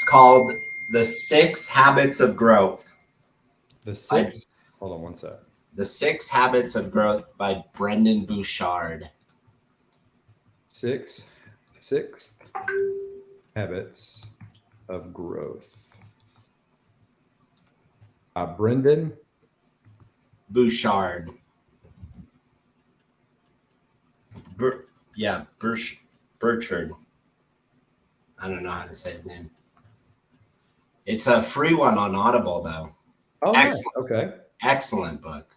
called The Six Habits of Growth. The sixth. Hold on one sec. The Six Habits of Growth by Brendan Bouchard. Sixth habits of growth. Brendan Bouchard. Burchard. I don't know how to say his name. It's a free one on Audible, though. Oh, nice. Excellent. Okay. Excellent book.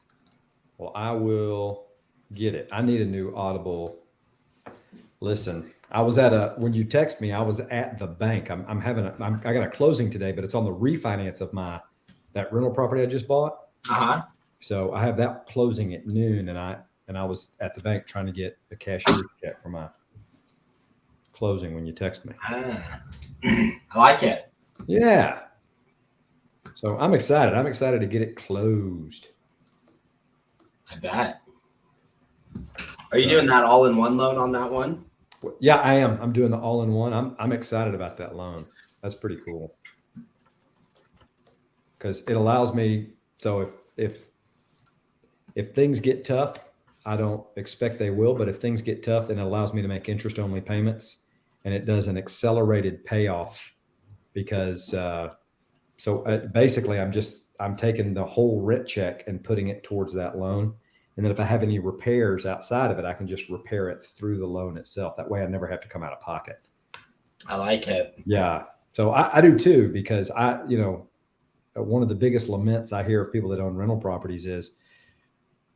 Well, I will get it. I need a new Audible. Listen, I was when you text me, I was at the bank. I got a closing today, but it's on the refinance of that rental property I just bought. Uh-huh. So I have that closing at noon, and I was at the bank trying to get a cashier check for my closing when you text me. I like it. Yeah. So I'm excited. I'm excited to get it closed. I bet. Are you doing that all-in-one loan on that one? Yeah, I am. I'm doing the all-in-one. I'm excited about that loan. That's pretty cool. Because it allows me, so if things get tough, I don't expect they will, but if things get tough, then it allows me to make interest-only payments, and it does an accelerated payoff because basically I'm taking the whole rent check and putting it towards that loan. And then if I have any repairs outside of it, I can just repair it through the loan itself. That way I never have to come out of pocket. I like it. Yeah. So I do too, because one of the biggest laments I hear of people that own rental properties is,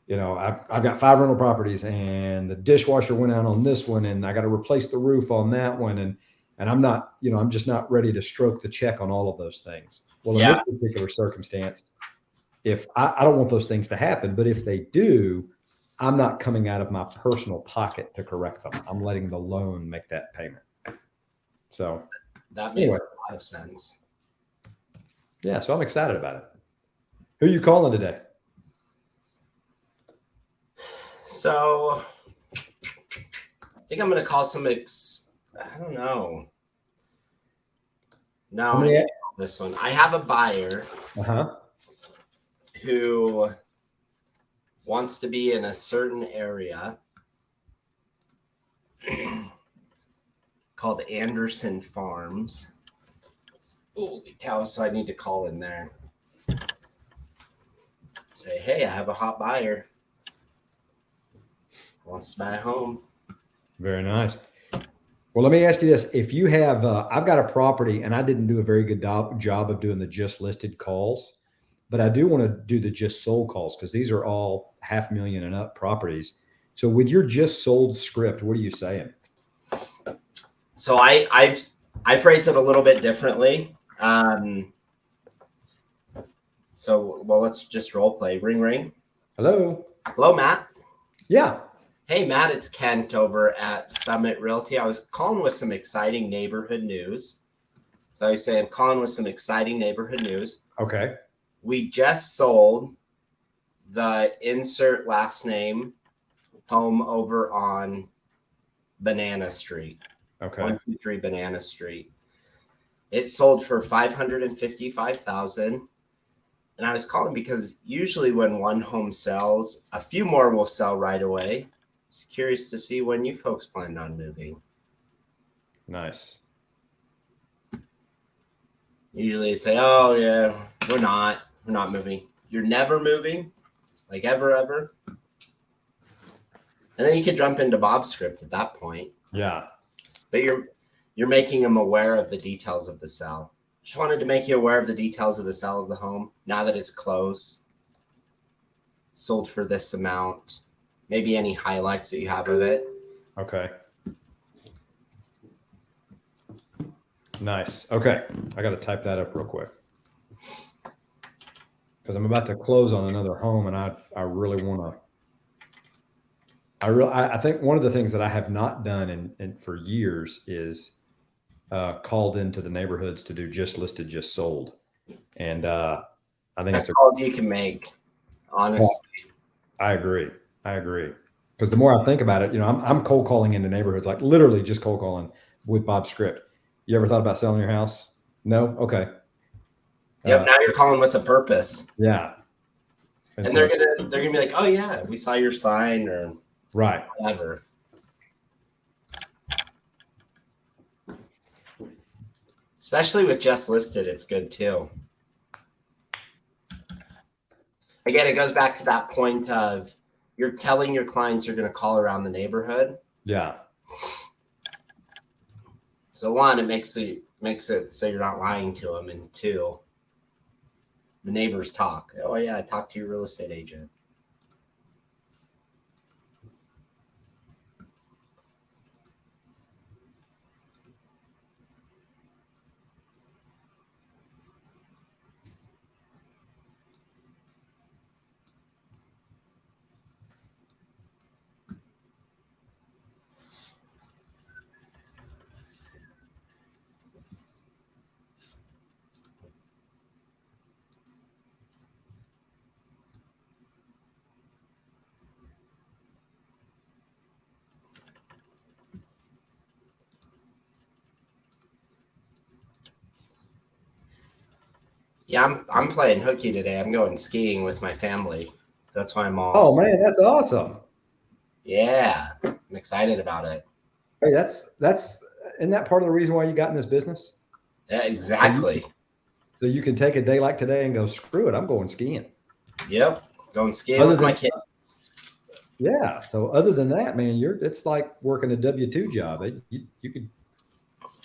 I've got 5 rental properties and the dishwasher went out on this one and I got to replace the roof on that one. And I'm not, I'm just not ready to stroke the check on all of those things. Well, in this particular circumstance, if I don't want those things to happen, but if they do, I'm not coming out of my personal pocket to correct them. I'm letting the loan make that payment. So that makes a lot of sense. Yeah, so I'm excited about it. Who are you calling today? So I think I'm going to call some I don't know. No, this one. I have a buyer who wants to be in a certain area called Anderson Farms. Holy cow, so I need to call in there. Say, hey, I have a hot buyer. Wants to buy a home. Very nice. Well, let me ask you this. If you have, I've got a property and I didn't do a very good job of doing the just listed calls, but I do want to do the just sold calls because these are all $500,000 and up properties. So with your just sold script, what are you saying? So I phrase it a little bit differently. Let's just role play. Ring, ring. Hello. Hello, Matt. Yeah. Hey, Matt, it's Kent over at Summit Realty. I was calling with some exciting neighborhood news. So I say I'm calling with some exciting neighborhood news. Okay. We just sold the insert last name home over on Banana Street. Okay. 123 Banana Street. It sold for $555,000. And I was calling because usually when one home sells, a few more will sell right away. Just curious to see when you folks planned on moving. Nice. Usually they say, oh yeah, we're not moving. You're never moving? Like ever? And then you could jump into Bob's script at that point. Yeah. But you're making them aware of the details of the sale. Just wanted to make you aware of the details of the sale of the home. Now that it's closed, sold for this amount, maybe any highlights that you have of it. Okay. Nice. Okay. I got to type that up real quick because I'm about to close on another home and I really want to, I think one of the things that I have not done in for years is called into the neighborhoods to do just listed, just sold. And I think that's all you can make, honestly. I agree. Because the more I think about it, I'm cold calling into neighborhoods, like literally just cold calling with Bob's script. You ever thought about selling your house? No. Okay. Yep. Now you're calling with a purpose. Yeah. And they're gonna be like, oh yeah, we saw your sign or right. whatever. Especially with just listed, it's good too. Again, it goes back to that point of you're telling your clients you're going to call around the neighborhood. Yeah. So one, it makes it so you're not lying to them, and two, the neighbors talk. Oh yeah, I talked to your real estate agent. Yeah, I'm playing hooky today. I'm going skiing with my family. That's why I'm all. Oh man, that's awesome. Yeah, I'm excited about it. Hey, isn't that part of the reason why you got in this business? Yeah, exactly. So you can take a day like today and go, screw it, I'm going skiing. Yep, going skiing with my kids. Yeah. So other than that, man, it's like working a W-2 job. You could.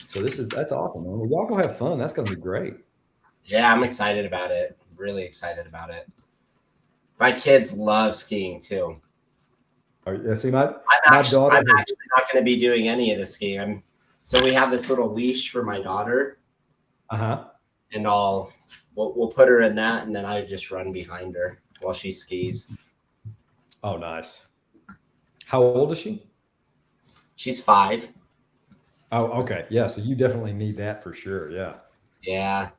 So that's awesome, man. Well, y'all go have fun. That's going to be great. Yeah, I'm excited about it. Really excited about it. My kids love skiing too. See, my daughter. I'm actually not going to be doing any of the skiing. So we have this little leash for my daughter. And we'll put her in that, and then I just run behind her while she skis. Oh, nice. How old is she? She's 5. Oh, okay. Yeah. So you definitely need that for sure. Yeah. Yeah.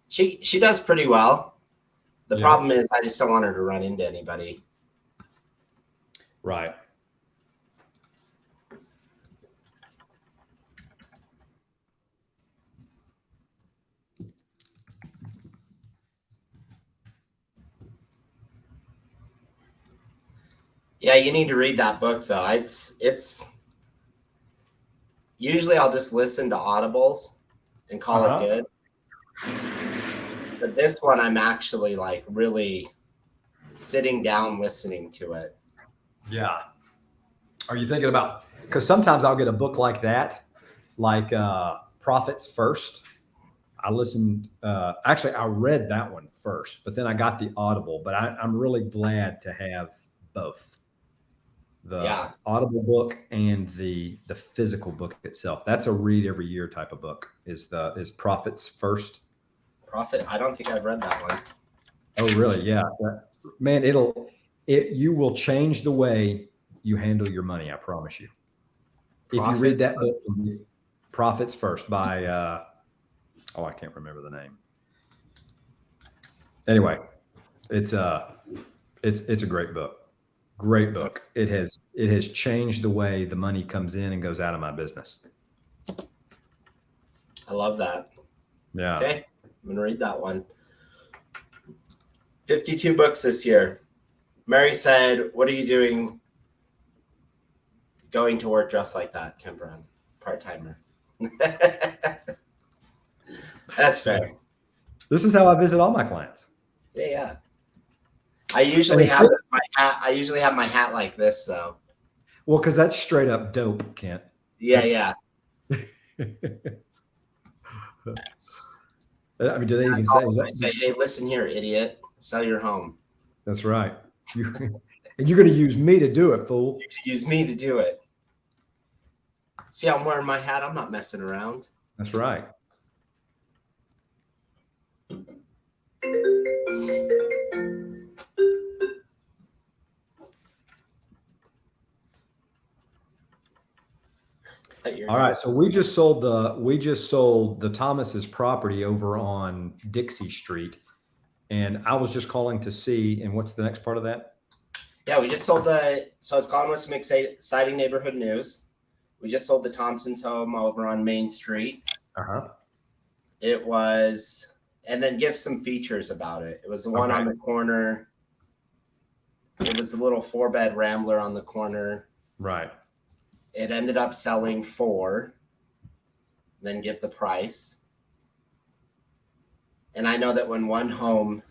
She does pretty well. The problem is I just don't want her to run into anybody. Right. Yeah, you need to read that book though. It's usually I'll just listen to audibles and call it good. But this one I'm actually like really sitting down listening to it. Yeah. Are you thinking about, because sometimes I'll get a book like that, like Profits First. I listened, actually I read that one first, but then I got the Audible, but I'm really glad to have both. The Audible book and the physical book itself. That's a read every year type of book. Is Profits First. I don't think I've read that one. Oh, really? Yeah, man. You will change the way you handle your money. I promise you. If you read that book, Profits First by I can't remember the name. Anyway, it's a great book. Great book. It has changed the way the money comes in and goes out of my business. I love that. Yeah. Okay. I'm going to read that one. 52 books this year. Mary said, what are you doing going to work dressed like that, Ken Brown? Part-timer. That's fair. This is how I visit all my clients. Yeah. I usually have my hat. I usually have my hat like this, though. Well, because that's straight up dope, Kent. Yeah. I mean, do they even say that? Say, hey, listen here, idiot. Sell your home. That's right. And you're going to use me to do it, fool. Use me to do it. See how I'm wearing my hat? I'm not messing around. That's right. All right, so we just sold the Thomas's property over on Dixie Street, and I was just calling to see. And what's the next part of that? Yeah, we just sold so I was calling with some exciting neighborhood news. We just sold the Thompson's home over on Main Street. It was, and then give some features about it. It was the one on the corner. It was the little 4-bed Rambler on the corner. Right. It ended up selling for, then give the price. And I know that when one home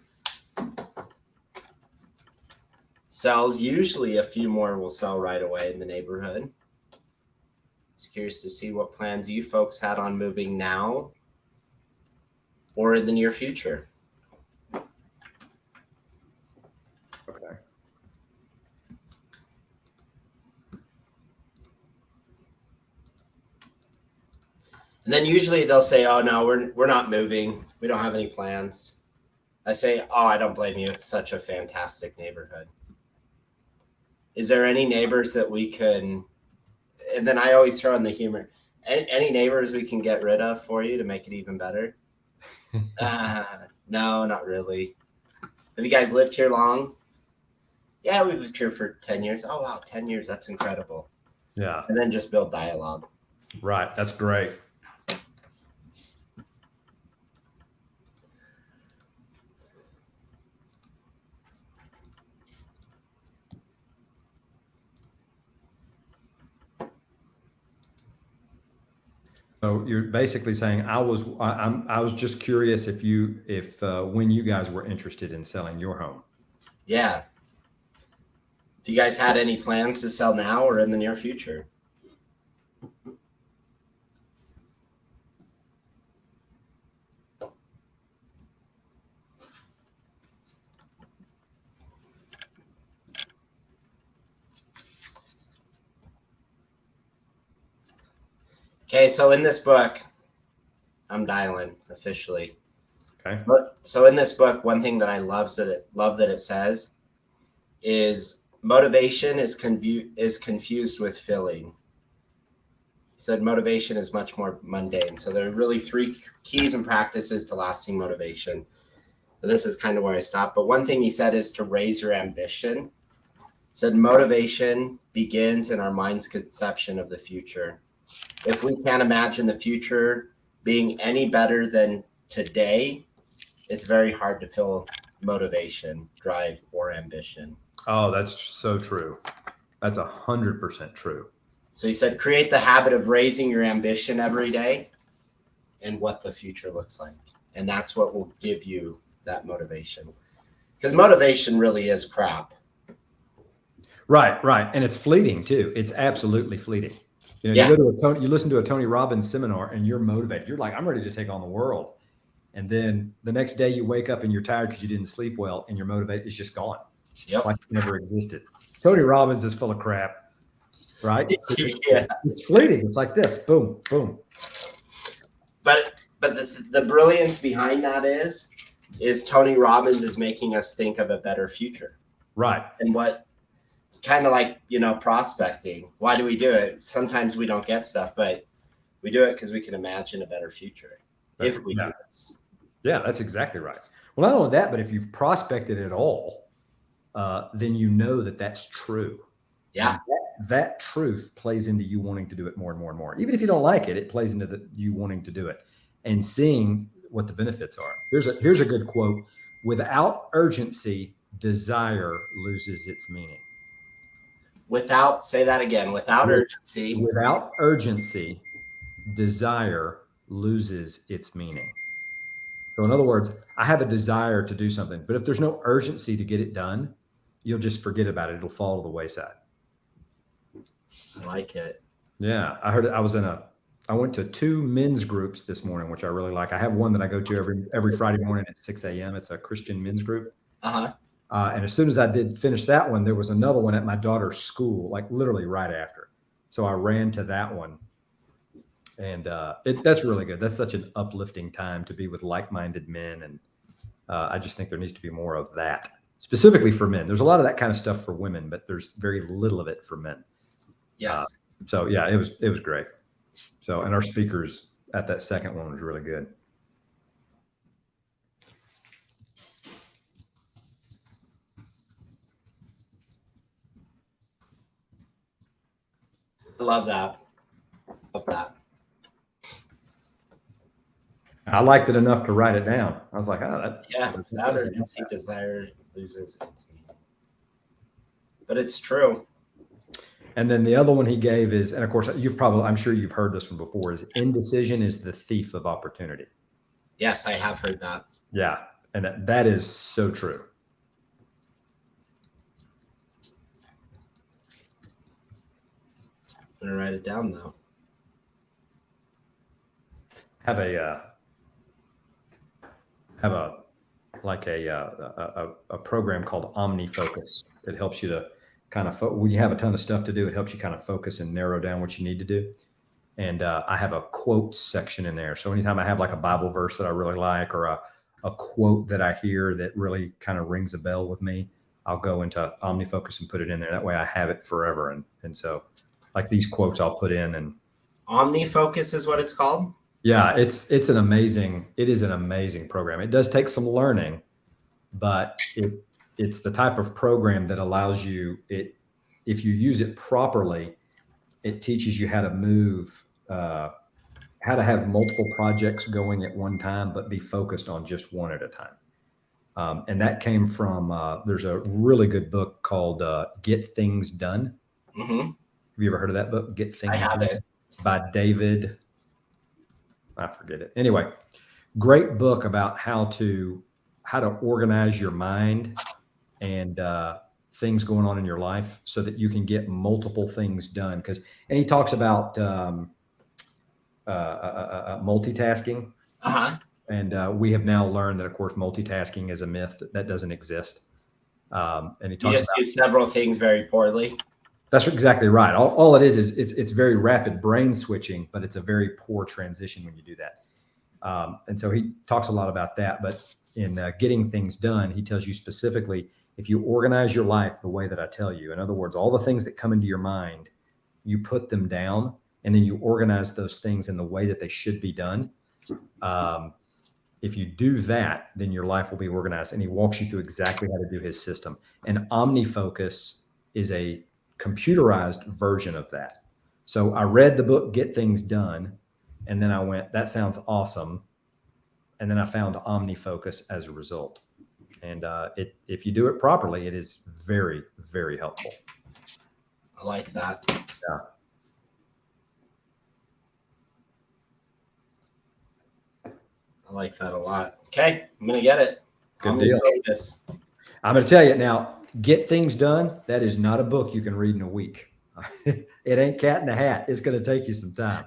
sells, usually a few more will sell right away in the neighborhood. Just curious to see what plans you folks had on moving now or in the near future. Okay. And then usually they'll say, "Oh no, we're not moving. We don't have any plans." I say, "Oh, I don't blame you. It's such a fantastic neighborhood." Is there any neighbors that we can? And then I always throw in the humor. Any neighbors we can get rid of for you to make it even better? No, not really. Have you guys lived here long? Yeah, we've lived here for 10 years. Oh wow, 10 years. That's incredible. Yeah. And then just build dialogue. Right. That's great. So you're basically saying I was just curious if when you guys were interested in selling your home. Yeah. If you guys had any plans to sell now or in the near future? Okay, so in this book, I'm dialing officially. Okay. So in this book, one thing that I love that it says is motivation is confused with filling. He said motivation is much more mundane. So there are really 3 keys and practices to lasting motivation. So this is kind of where I stopped. But one thing he said is to raise your ambition. He said motivation begins in our mind's conception of the future. If we can't imagine the future being any better than today, it's very hard to feel motivation, drive, or ambition. Oh, that's so true. That's 100% true. So he said, create the habit of raising your ambition every day and what the future looks like. And that's what will give you that motivation. Because motivation really is crap. Right, right. And it's fleeting too. It's absolutely fleeting. You know, you listen to a Tony Robbins seminar and you're motivated. You're like, I'm ready to take on the world. And then the next day you wake up and you're tired because you didn't sleep well and you're motivated. It's just gone. Yep. Like it never existed. Tony Robbins is full of crap, right? Yeah. It's fleeting. It's like this, boom, boom. But the brilliance behind that is Tony Robbins is making us think of a better future. Right. And what kind of like, prospecting. Why do we do it? Sometimes we don't get stuff, but we do it because we can imagine a better future if we do this. Yeah, that's exactly right. Well, not only that, but if you've prospected at all, then you know that that's true. Yeah. That truth plays into you wanting to do it more and more and more. Even if you don't like it, it plays into you wanting to do it and seeing what the benefits are. Here's a good quote. Without urgency, desire loses its meaning. Say that again. Without urgency, desire loses its meaning. So in other words, I have a desire to do something, but if there's no urgency to get it done, you'll just forget about it. It'll fall to the wayside. I like it. Yeah. I went to 2 men's groups this morning, which I really like. I have one that I go to every Friday morning at 6 a.m. It's a Christian men's group. Uh-huh. And as soon as I did finish that one, there was another one at my daughter's school, like literally right after. So I ran to that one. And that's really good. That's such an uplifting time to be with like-minded men. And I just think there needs to be more of that, specifically for men. There's a lot of that kind of stuff for women, but there's very little of it for men. Yes. So yeah, it was great. So, and our speakers at that second one was really good. I love that. Love that. I liked it enough to write it down. I was like, oh, Yeah, without urgency, desire loses its meaning. But it's true. And then the other one he gave is, and of course, I'm sure you've heard this one before, is indecision is the thief of opportunity. Yes, I have heard that. Yeah. And that is so true. I'm going to write it down, though. Have a program called OmniFocus that helps you to kind of when you have a ton of stuff to do, it helps you kind of focus and narrow down what you need to do. And I have a quotes section in there. So anytime I have like a Bible verse that I really like, or a quote that I hear that really kind of rings a bell with me, I'll go into OmniFocus and put it in there. That way I have it forever. And so like these quotes I'll put in. And OmniFocus is what it's called? Yeah, it is an amazing program. It does take some learning, but it's the type of program that allows you, if you use it properly, it teaches you how to move, how to have multiple projects going at one time, but be focused on just one at a time. And that came from, there's a really good book called Get Things Done. Mm-hmm. Have you ever heard of that book, Get Things Done? I have it. By David, I forget it. Anyway, great book about how to organize your mind and things going on in your life so that you can get multiple things done. And he talks about multitasking. Uh-huh. And we have now learned that, of course, multitasking is a myth that doesn't exist. And he talks about do several things very poorly. That's exactly right. All it is it's very rapid brain switching, but it's a very poor transition when you do that. And so he talks a lot about that. But in Getting Things Done, he tells you specifically, if you organize your life the way that I tell you, in other words, all the things that come into your mind, you put them down, and then you organize those things in the way that they should be done. If you do that, then your life will be organized. And he walks you through exactly how to do his system. And OmniFocus is a computerized version of that. So I read the book, Get Things Done, and then I went, that sounds awesome. And then I found OmniFocus as a result. And if you do it properly, it is very, very helpful. I like that. Yeah. I like that a lot. Okay, I'm going to get it. Good deal. I'm going to tell you now, Get Things Done, that is not a book you can read in a week. It ain't Cat in the Hat. It's going to take you some time.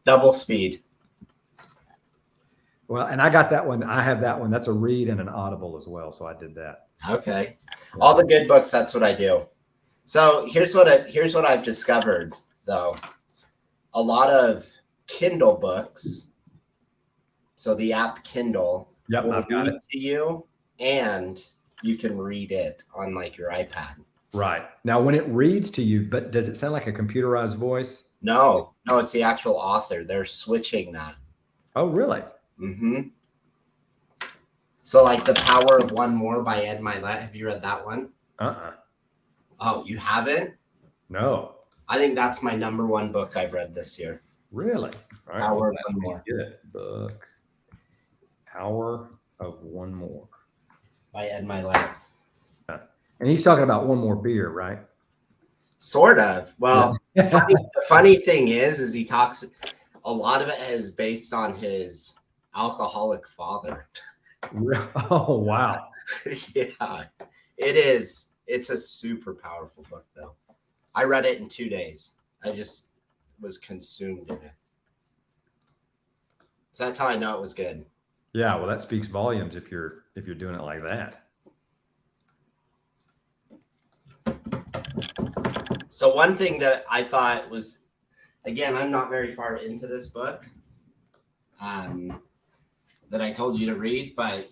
Double speed. Well, and I got that one. I have that one. That's a read and an Audible as well. So I did that. Okay. Yeah. All the good books, that's what I do. So here's what I've discovered, though. A lot of Kindle books. So the app Kindle will read it to you, and you can read it on like your iPad. Right. Now, when it reads to you, but does it sound like a computerized voice? No, it's the actual author. They're switching that. Oh, really? Mm-hmm. So like The Power of One More by Ed Mylett. Have you read that one? Uh-uh. Oh, you haven't? No. I think that's my #1 book I've read this year. Really? All right. Power of One More. Good book. Power of One More. By Ed Mylett. And he's talking about one more beer, right? Sort of. Well, the funny thing is he talks, a lot of it is based on his alcoholic father. Oh, wow. Yeah, it is. It's a super powerful book, though. I read it in 2 days. I just was consumed in it. So that's how I know it was good. Yeah, well, that speaks volumes if you're doing it like that. So one thing that I thought was, again, I'm not very far into this book that I told you to read, but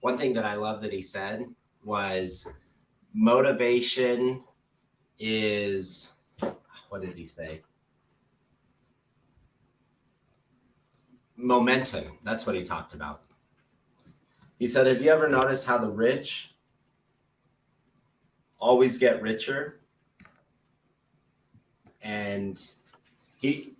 one thing that I love that he said was motivation is, what did he say? Momentum. That's what he talked about. He said, have you ever noticed how the rich always get richer? And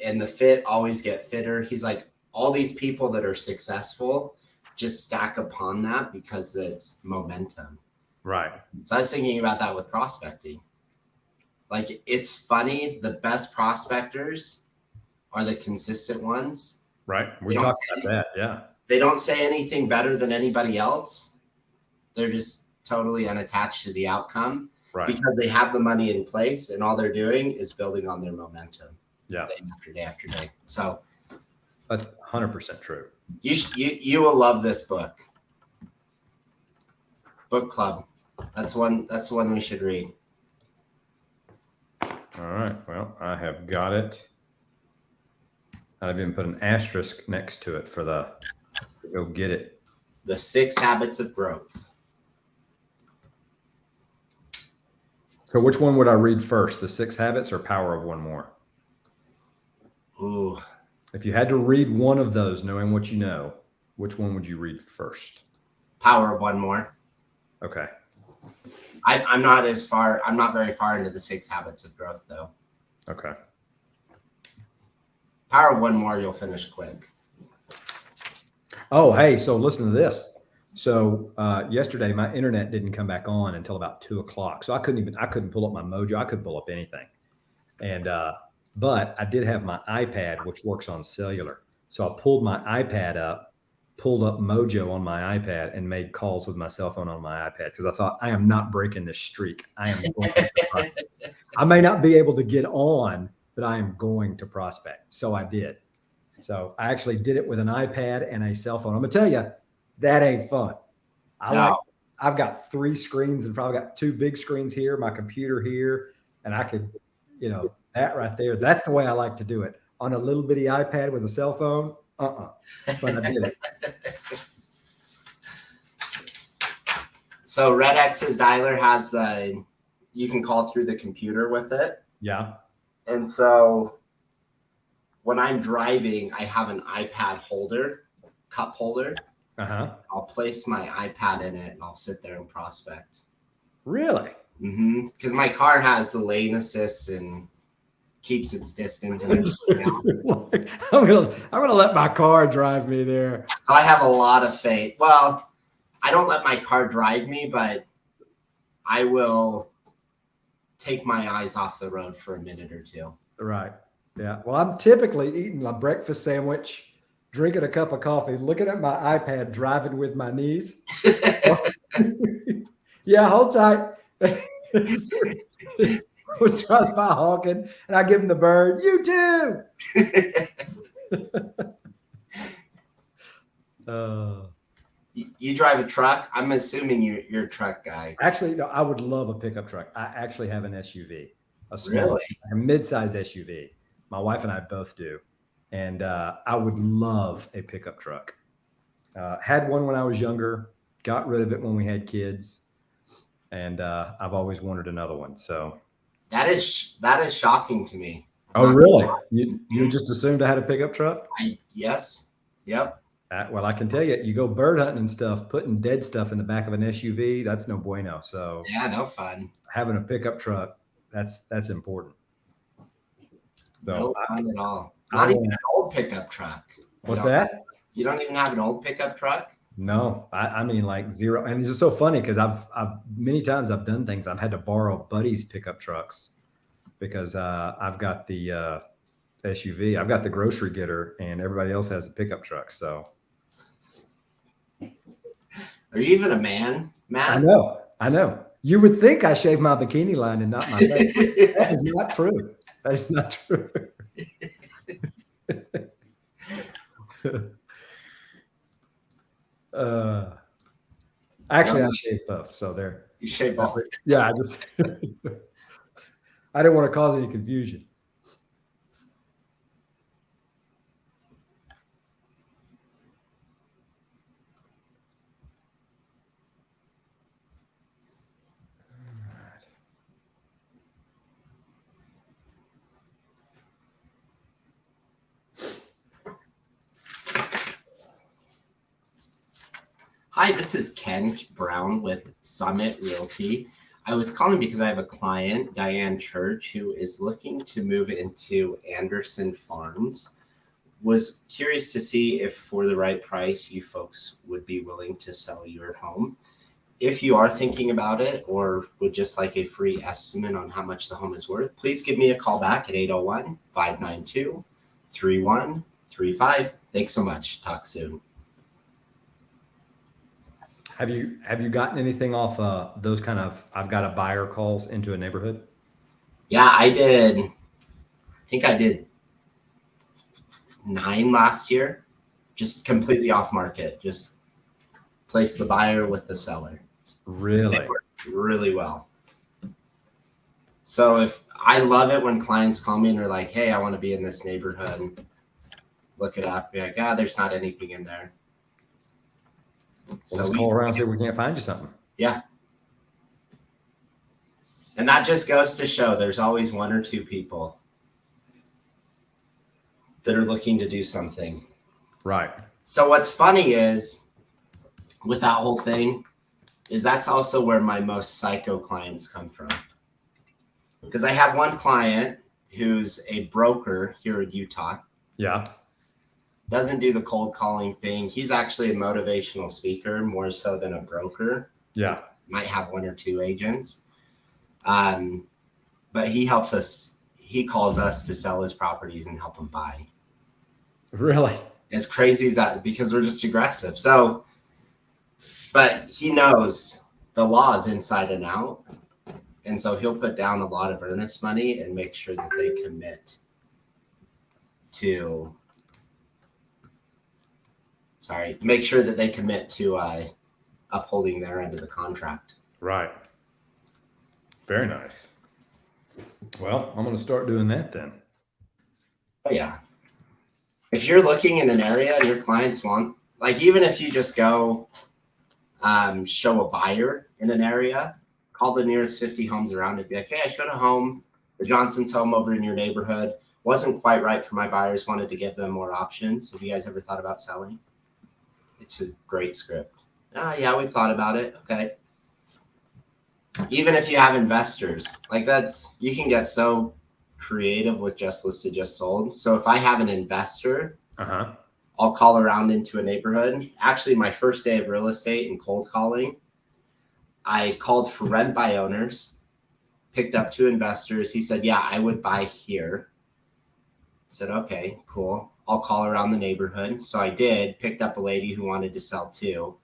And the fit always get fitter. He's like, all these people that are successful just stack upon that because it's momentum. Right. So I was thinking about that with prospecting. Like, it's funny, the best prospectors are the consistent ones. Right. We talked about that. Yeah. They don't say anything better than anybody else. They're just totally unattached to the outcome, right, because they have the money in place and all they're doing is building on their momentum. Yeah. Day after day after day. So that's 100% true. You will love this book. Book club. That's one we should read. All right. Well, I have got it. I've even put an asterisk next to it for go get it. The 6 Habits of Growth. So which one would I read first? The 6 Habits or Power of One More? Ooh. If you had to read one of those, knowing what you know, which one would you read first? Power of One More. Okay. I'm not very far into the 6 Habits of Growth, though. Okay. Power of One More, you'll finish quick. Oh, hey, so listen to this. So yesterday, my internet didn't come back on until about 2:00. So I couldn't pull up my Mojo. I couldn't pull up anything. And, but I did have my iPad, which works on cellular. So I pulled my iPad up, pulled up Mojo on my iPad, and made calls with my cell phone on my iPad, because I thought, I am not breaking this streak. I am going to prospect. I may not be able to get on, but I am going to prospect. So I did. So I actually did it with an iPad and a cell phone. I'm gonna tell you, that ain't fun. I've got 3 screens in front. I've got 2 big screens here, my computer here, and I could, that right there. That's the way I like to do it, on a little bitty iPad with a cell phone. But I did it. So Red X's dialer has you can call through the computer with it. Yeah. And so when I'm driving, I have an iPad holder, cup holder. I'll place my iPad in it and I'll sit there and prospect. Really? Mm-hmm. Because my car has the lane assist and keeps its distance and everything else. I'm gonna let my car drive me there. So I have a lot of faith. Well, I don't let my car drive me, but I will take my eyes off the road for a minute or two. Right. Yeah. Well, I'm typically eating a breakfast sandwich, drinking a cup of coffee, looking at my iPad, driving with my knees. Yeah, hold tight. Which drives by honking, and I give him the bird. You too. You drive a truck? I'm assuming you're a truck guy. Actually, no, I would love a pickup truck. I actually have an SUV, a mid-size SUV. My wife and I both do. And I would love a pickup truck. Had one when I was younger, got rid of it when we had kids. And I've always wanted another one. So that is shocking to me. Oh, really? You just assumed I had a pickup truck? Yes. Yep. Well, I can tell you, you go bird hunting and stuff, putting dead stuff in the back of an SUV, that's no bueno. So yeah, no fun. Having a pickup truck, that's important. So, no fun at all. Not even an old pickup truck. What's that? You don't even have an old pickup truck? No, I mean like zero. And it's just so funny because I've many times I've done things. I've had to borrow buddies' pickup trucks because I've got the SUV. I've got the grocery getter, and everybody else has the pickup truck. So, are you even a man, Matt? I know. You would think I shaved my bikini line and not my face. That is not true. That is not true. Actually, I shaved both. So there. You shaved both? Yeah, I didn't want to cause any confusion. Hi, this is Ken Brown with Summit Realty. I was calling because I have a client, Diane Church, who is looking to move into Anderson Farms. Was curious to see if for the right price, you folks would be willing to sell your home. If you are thinking about it or would just like a free estimate on how much the home is worth, please give me a call back at 801-592-3135. Thanks so much. Talk soon. Have you gotten anything off those kind of I've got a buyer calls into a neighborhood? Yeah, I did. I think I did 9 last year, just completely off market. Just place the buyer with the seller. Really? It worked really well. So if I love it when clients call me and they're like, hey, I want to be in this neighborhood, look it up, be like, there's not anything in there. Well, let's call around and see if we can't find you something. Yeah. And that just goes to show there's always 1 or 2 people that are looking to do something. Right. So what's funny is with that whole thing is that's also where my most psycho clients come from. Because I have one client who's a broker here in Utah. Yeah. Doesn't do the cold calling thing. He's actually a motivational speaker more so than a broker. Yeah. Might have 1 or 2 agents. But he helps us. He calls us to sell his properties and help him buy. Really? As crazy as that, because we're just aggressive. So, but he knows the laws inside and out. And so he'll put down a lot of earnest money and make sure that they commit to, upholding their end of the contract. Right. Very nice. Well, I'm going to start doing that then. Oh, yeah. If you're looking in an area and your clients want, like, even if you just go show a buyer in an area, call the nearest 50 homes around and be like, hey, I showed a home, the Johnson's home over in your neighborhood. Wasn't quite right for my buyers, wanted to give them more options. Have you guys ever thought about selling? It's a great script. Yeah, we've thought about it. Okay. Even if you have investors, like you can get so creative with just listed, just sold. So if I have an investor, I'll call around into a neighborhood. Actually, my first day of real estate and cold calling, I called for rent by owners, picked up 2 investors. He said, yeah, I would buy here. I said, okay, cool. I'll call around the neighborhood. So I did, picked up a lady who wanted to sell too.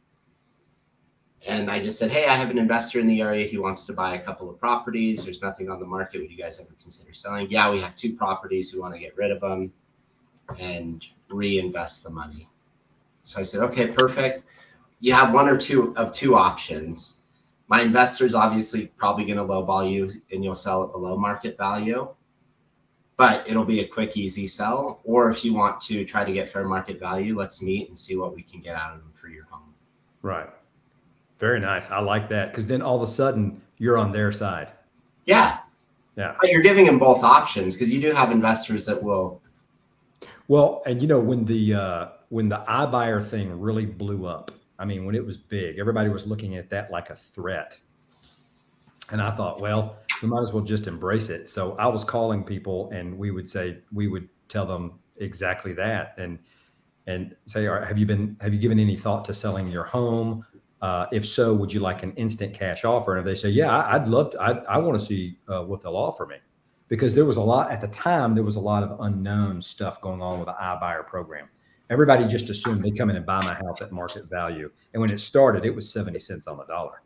And I just said, hey, I have an investor in the area. He wants to buy a couple of properties. There's nothing on the market. Would you guys ever consider selling? Yeah, we have 2 properties. We want to get rid of them and reinvest the money. So I said, okay, perfect. You have 1 or 2 of 2 options. My investor's obviously probably going to lowball you and you'll sell it below market value, but it'll be a quick, easy sell. Or if you want to try to get fair market value, let's meet and see what we can get out of them for your home. Right. Very nice. I like that, because then all of a sudden you're on their side. Yeah. Yeah. But you're giving them both options, because you do have investors that will. Well, and when the iBuyer thing really blew up, I mean, when it was big, everybody was looking at that like a threat. And I thought, well, we might as well just embrace it. So I was calling people and we would tell them exactly that and say, all right, have you given any thought to selling your home? If so, would you like an instant cash offer? And if they say, yeah, I want to see what they'll offer me. Because there was a lot of unknown stuff going on with the iBuyer program. Everybody just assumed they'd come in and buy my house at market value. And when it started, it was 70 cents on the dollar.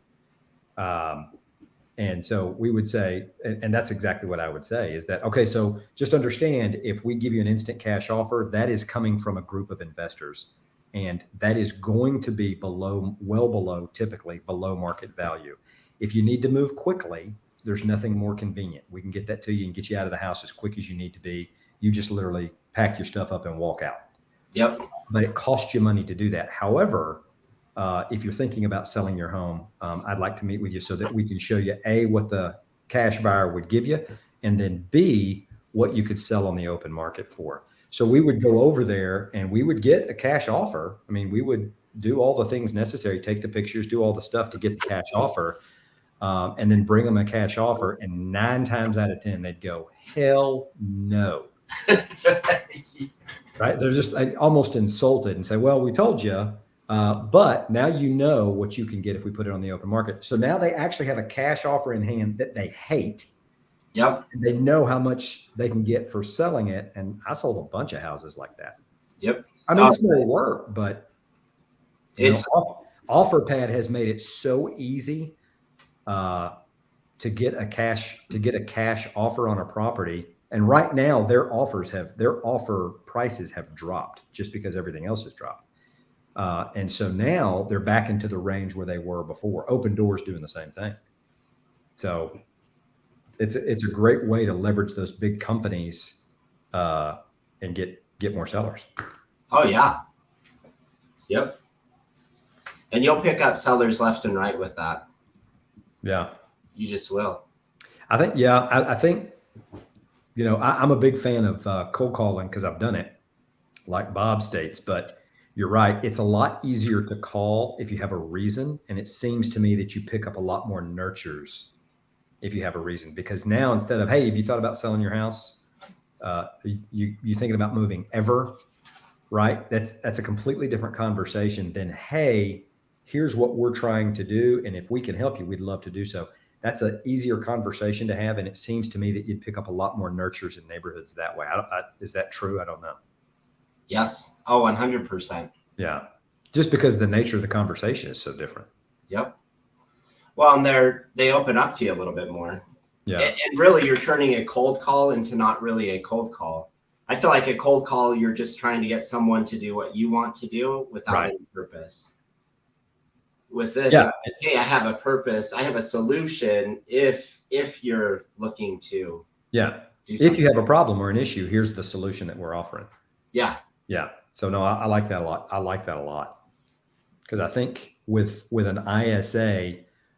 And so we would say, and that's exactly what I would say, is that, okay, so just understand, if we give you an instant cash offer, that is coming from a group of investors. And that is going to be typically below market value. If you need to move quickly, there's nothing more convenient. We can get that to you and get you out of the house as quick as you need to be. You just literally pack your stuff up and walk out. Yep. But it costs you money to do that. However, if you're thinking about selling your home, I'd like to meet with you so that we can show you, A, what the cash buyer would give you, and then B, what you could sell on the open market for. So we would go over there and we would get a cash offer. I mean, we would do all the things necessary, take the pictures, do all the stuff to get the cash offer. and then bring them a cash offer, and 9 times out of 10 they'd go, hell no. Right? They're just almost insulted and say, well, we told you, but now you know what you can get if we put it on the open market. So now they actually have a cash offer in hand that they hate. Yep. They know how much they can get for selling it. And I sold a bunch of houses like that. Yep. I mean, it's more work, but It's OfferPad has made it so easy to get a cash offer on a property. And right now their offer prices have dropped just because everything else has dropped. And so now they're back into the range where they were before. Open Door's doing the same thing. So it's a great way to leverage those big companies and get more sellers. Oh yeah. Yep. And you'll pick up sellers left and right with that. Yeah. You just will. I think, I think, I'm a big fan of cold calling because I've done it, like Bob states, but you're right. It's a lot easier to call if you have a reason. And it seems to me that you pick up a lot more nurtures if you have a reason, because now instead of, hey, have you thought about selling your house? You thinking about moving ever? Right? That's a completely different conversation than, hey, here's what we're trying to do. And if we can help you, we'd love to do so. That's an easier conversation to have. And it seems to me that you'd pick up a lot more nurtures in neighborhoods that way. Is that true? I don't know. Yes. Oh, 100%. Yeah. Just because the nature of the conversation is so different. Yep. Well, and they open up to you a little bit more. Yeah. And really you're turning a cold call into not really a cold call. I feel like a cold call, you're just trying to get someone to do what you want to do without any purpose. With this, hey, I have a purpose. I have a solution. If you're looking to do something. If you have a problem or an issue, here's the solution that we're offering. Yeah. Yeah. So no, I like that a lot. I like that a lot. Because I think with an ISA,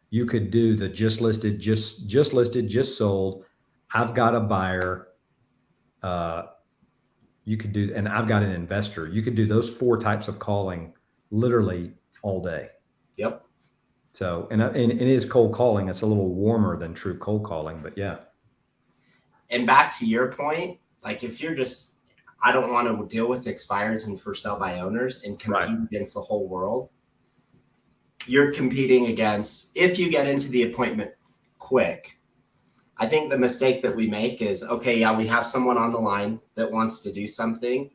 you could do the just listed, just sold. I've got a buyer. You could do, and I've got an investor. You could do those 4 types of calling literally all day. Yep. So, and it is cold calling. It's a little warmer than true cold calling, but yeah. And back to your point, like if you're just, I don't want to deal with expireds and for sale by owners and compete against the whole world. You're competing against, if you get into the appointment quick, I think the mistake that we make is, okay, yeah, we have someone on the line that wants to do something,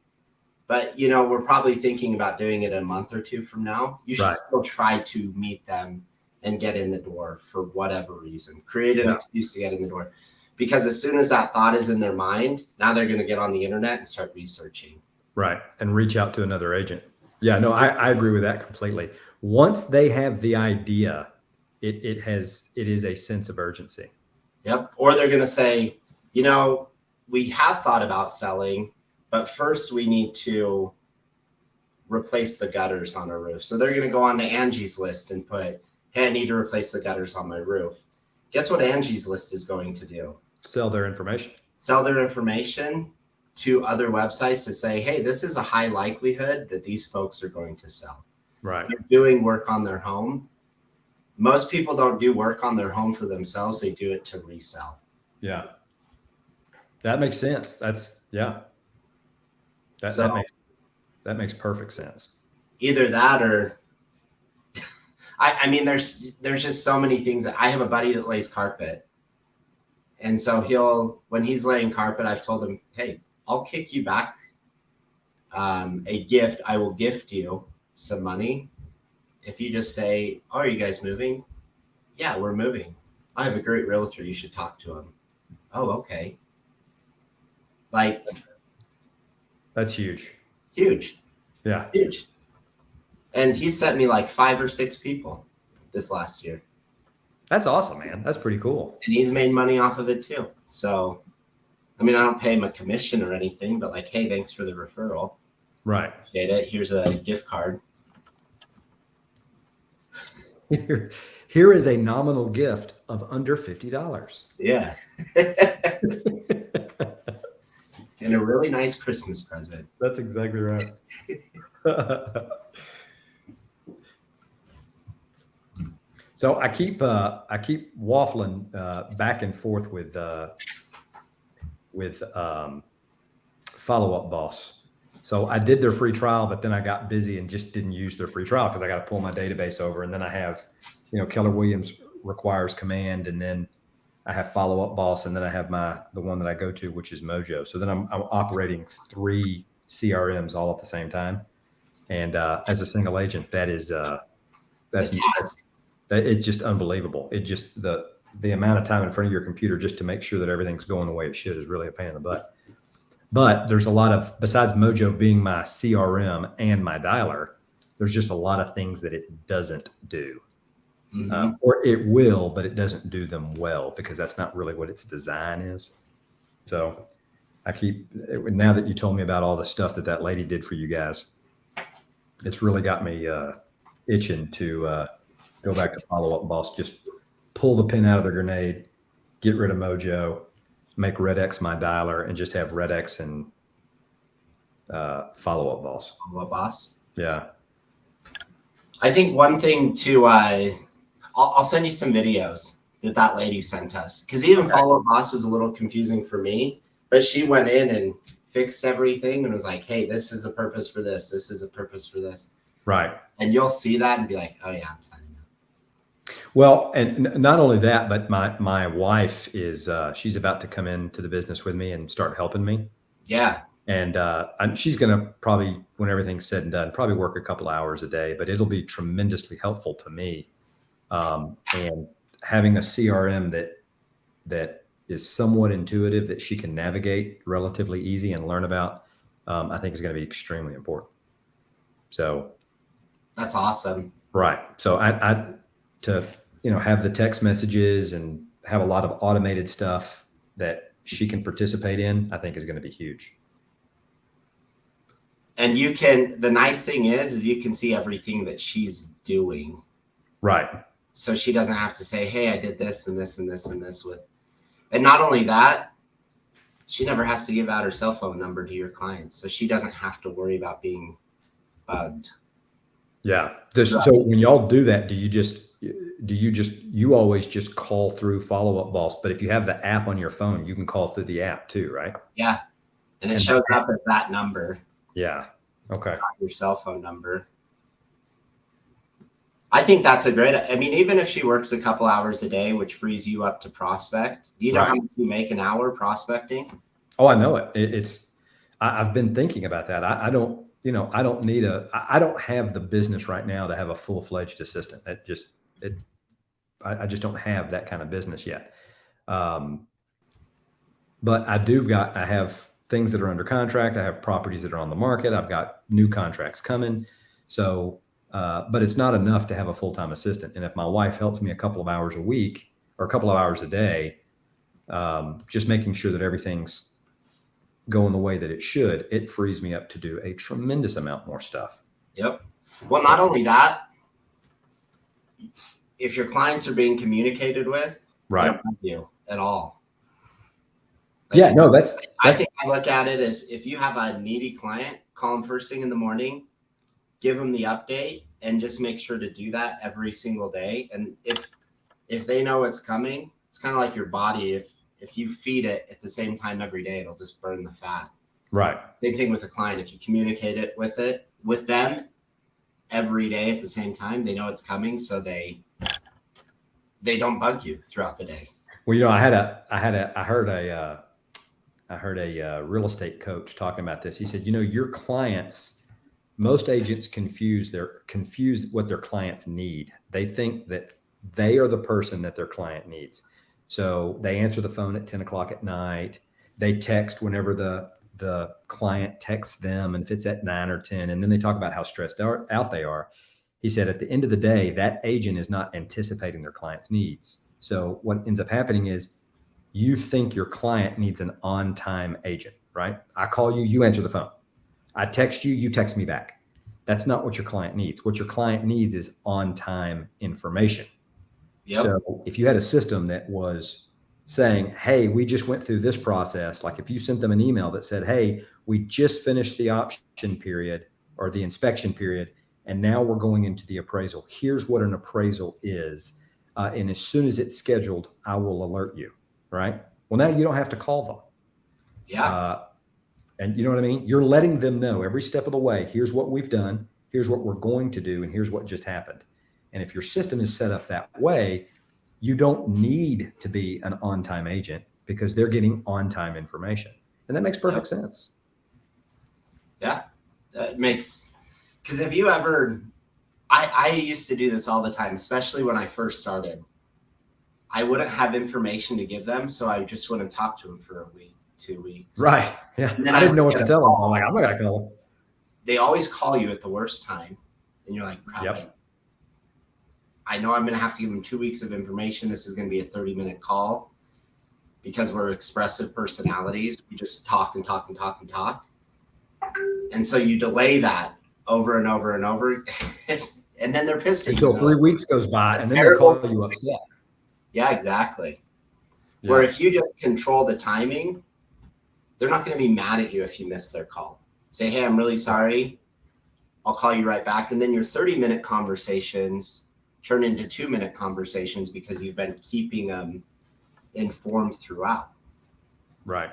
but we're probably thinking about doing it a month or 2 from now. You should still try to meet them and get in the door for whatever reason. Create an excuse to get in the door. Because as soon as that thought is in their mind, now they're going to get on the internet and start researching. Right. And reach out to another agent. Yeah, no, I agree with that completely. Once they have the idea, it is a sense of urgency. Yep. Or they're going to say, we have thought about selling, but first we need to replace the gutters on our roof. So they're going to go on to Angie's List and put, hey, I need to replace the gutters on my roof. Guess what Angie's List is going to do? Sell their information to other websites to say, hey, this is a high likelihood that these folks are going to sell. Right. They're doing work on their home. Most people don't do work on their home for themselves. They do it to resell. Yeah. That makes sense. That makes perfect sense. Either that or I mean, there's just so many things. I have a buddy that lays carpet. And so when he's laying carpet, I've told him, hey, I'll kick you back a gift. I will gift you some money. If you just say, oh, are you guys moving? Yeah, we're moving. I have a great realtor. You should talk to him. Oh, okay. Like. That's huge. Huge. Yeah. Huge. And he sent me like 5 or 6 people this last year. That's awesome, man. That's pretty cool. And he's made money off of it too. So, I mean, I don't pay him a commission or anything, but like, hey, thanks for the referral. Right. Appreciate it. Here's a gift card. Here is a nominal gift of under $50. Yeah. And a really nice Christmas present. That's exactly right. So I keep waffling back and forth with Follow Up Boss. So I did their free trial, but then I got busy and just didn't use their free trial because I got to pull my database over, and then I have, Keller Williams requires command, and then I have Follow Up Boss, and then I have the one that I go to, which is Mojo. So then I'm operating 3 CRMs all at the same time, and as a single agent, that's it's just unbelievable. It just the amount of time in front of your computer just to make sure that everything's going the way it should is really a pain in the butt. But there's a lot of, besides Mojo being my CRM and my dialer, there's just a lot of things that it doesn't do. Mm-hmm. Or it will, but it doesn't do them well because that's not really what its design is. So now that you told me about all the stuff that lady did for you guys, it's really got me itching to go back to Follow Up Boss. Just pull the pin out of the grenade, get rid of Mojo, make Red-X my dialer, and just have Red-X and Follow Up Boss. Follow Up Boss. Yeah. I think one thing too, I'll send you some videos that lady sent us, because even Follow Up Boss was a little confusing for me, but she went in and fixed everything and was like, hey, this is the purpose for this. This is the purpose for this. Right. And you'll see that and be like, oh yeah, I'm signing up. Well, and not only that, but my wife is, she's about to come into the business with me and start helping me. Yeah. And she's going to probably, when everything's said and done, probably work a couple hours a day, but it'll be tremendously helpful to me. And having a CRM that is somewhat intuitive, that she can navigate relatively easy and learn about, I think is going to be extremely important. So that's awesome. Right. So I to have the text messages and have a lot of automated stuff that she can participate in, I think is going to be huge. And the nice thing is you can see everything that she's doing. Right. So she doesn't have to say, hey, I did this and this and this and this with. And not only that, she never has to give out her cell phone number to your clients. So she doesn't have to worry about being bugged. Yeah. So when y'all do that, do you always just call through Follow Up Boss? But if you have the app on your phone, you can call through the app too, right? Yeah. And it shows up as that number. Yeah. Okay. Your cell phone number. I think that's even if she works a couple hours a day, which frees you up to prospect, do you know how much you make an hour prospecting? Oh, I know it. I've been thinking about that. I don't have the business right now to have a full-fledged assistant. I just don't have that kind of business yet. But I have things that are under contract. I have properties that are on the market. I've got new contracts coming. So, but it's not enough to have a full-time assistant. And if my wife helps me a couple of hours a week or a couple of hours a day, just making sure that everything's going the way that it should, it frees me up to do a tremendous amount more stuff. Yep. Well, not only that, if your clients are being communicated with, right, they don't have you at all. I think I look at it as, if you have a needy client, call them first thing in the morning, give them the update, and just make sure to do that every single day. And if they know it's coming, it's kind of like your body. If you feed it at the same time every day, it'll just burn the fat. Right. Same thing with a client. If you communicate with them every day at the same time, they know it's coming, so they don't bug you throughout the day. Well, I heard a real estate coach talking about this. He said, your clients, most agents confuse what their clients need. They think that they are the person that their client needs. So they answer the phone at 10 o'clock at night. They text whenever the client texts them, and if it's at 9 or 10, and then they talk about how stressed out they are. He said, at the end of the day, that agent is not anticipating their client's needs. So what ends up happening is you think your client needs an on-time agent, right? I call you, you answer the phone. I text you, you text me back. That's not what your client needs. What your client needs is on-time information. Yep. So if you had a system that was saying, hey, we just went through this process, like if you sent them an email that said, hey, we just finished the option period or the inspection period, and now we're going into the appraisal. Here's what an appraisal is. And as soon as it's scheduled, I will alert you. Right. Well, now you don't have to call them. Yeah. And you know what I mean? You're letting them know every step of the way, here's what we've done, here's what we're going to do, and here's what just happened. And if your system is set up that way, you don't need to be an on-time agent because they're getting on-time information. And that makes perfect sense. Yeah. That makes, because have you ever, I used to do this all the time, especially when I first started. I wouldn't have information to give them, so I just wouldn't talk to them for a week, 2 weeks. Right. Yeah. And then I didn't know what get to a tell them. call. I'm like, I'm not going to call them. They always call you at the worst time. And you're like, crap, Yep. I know I'm going to have to give them 2 weeks of information. This is going to be a 30-minute call because we're expressive personalities. We just talk and talk and talk and talk. And so you delay that over and over and over. And then they're pissed at you. Until 3 weeks goes by, and then they call you upset. Yeah, exactly. Yeah. Where if you just control the timing, they're not going to be mad at you if you miss their call. Say, hey, I'm really sorry. I'll call you right back. And then your 30-minute conversations turn into 2-minute conversations because you've been keeping them informed throughout. Right.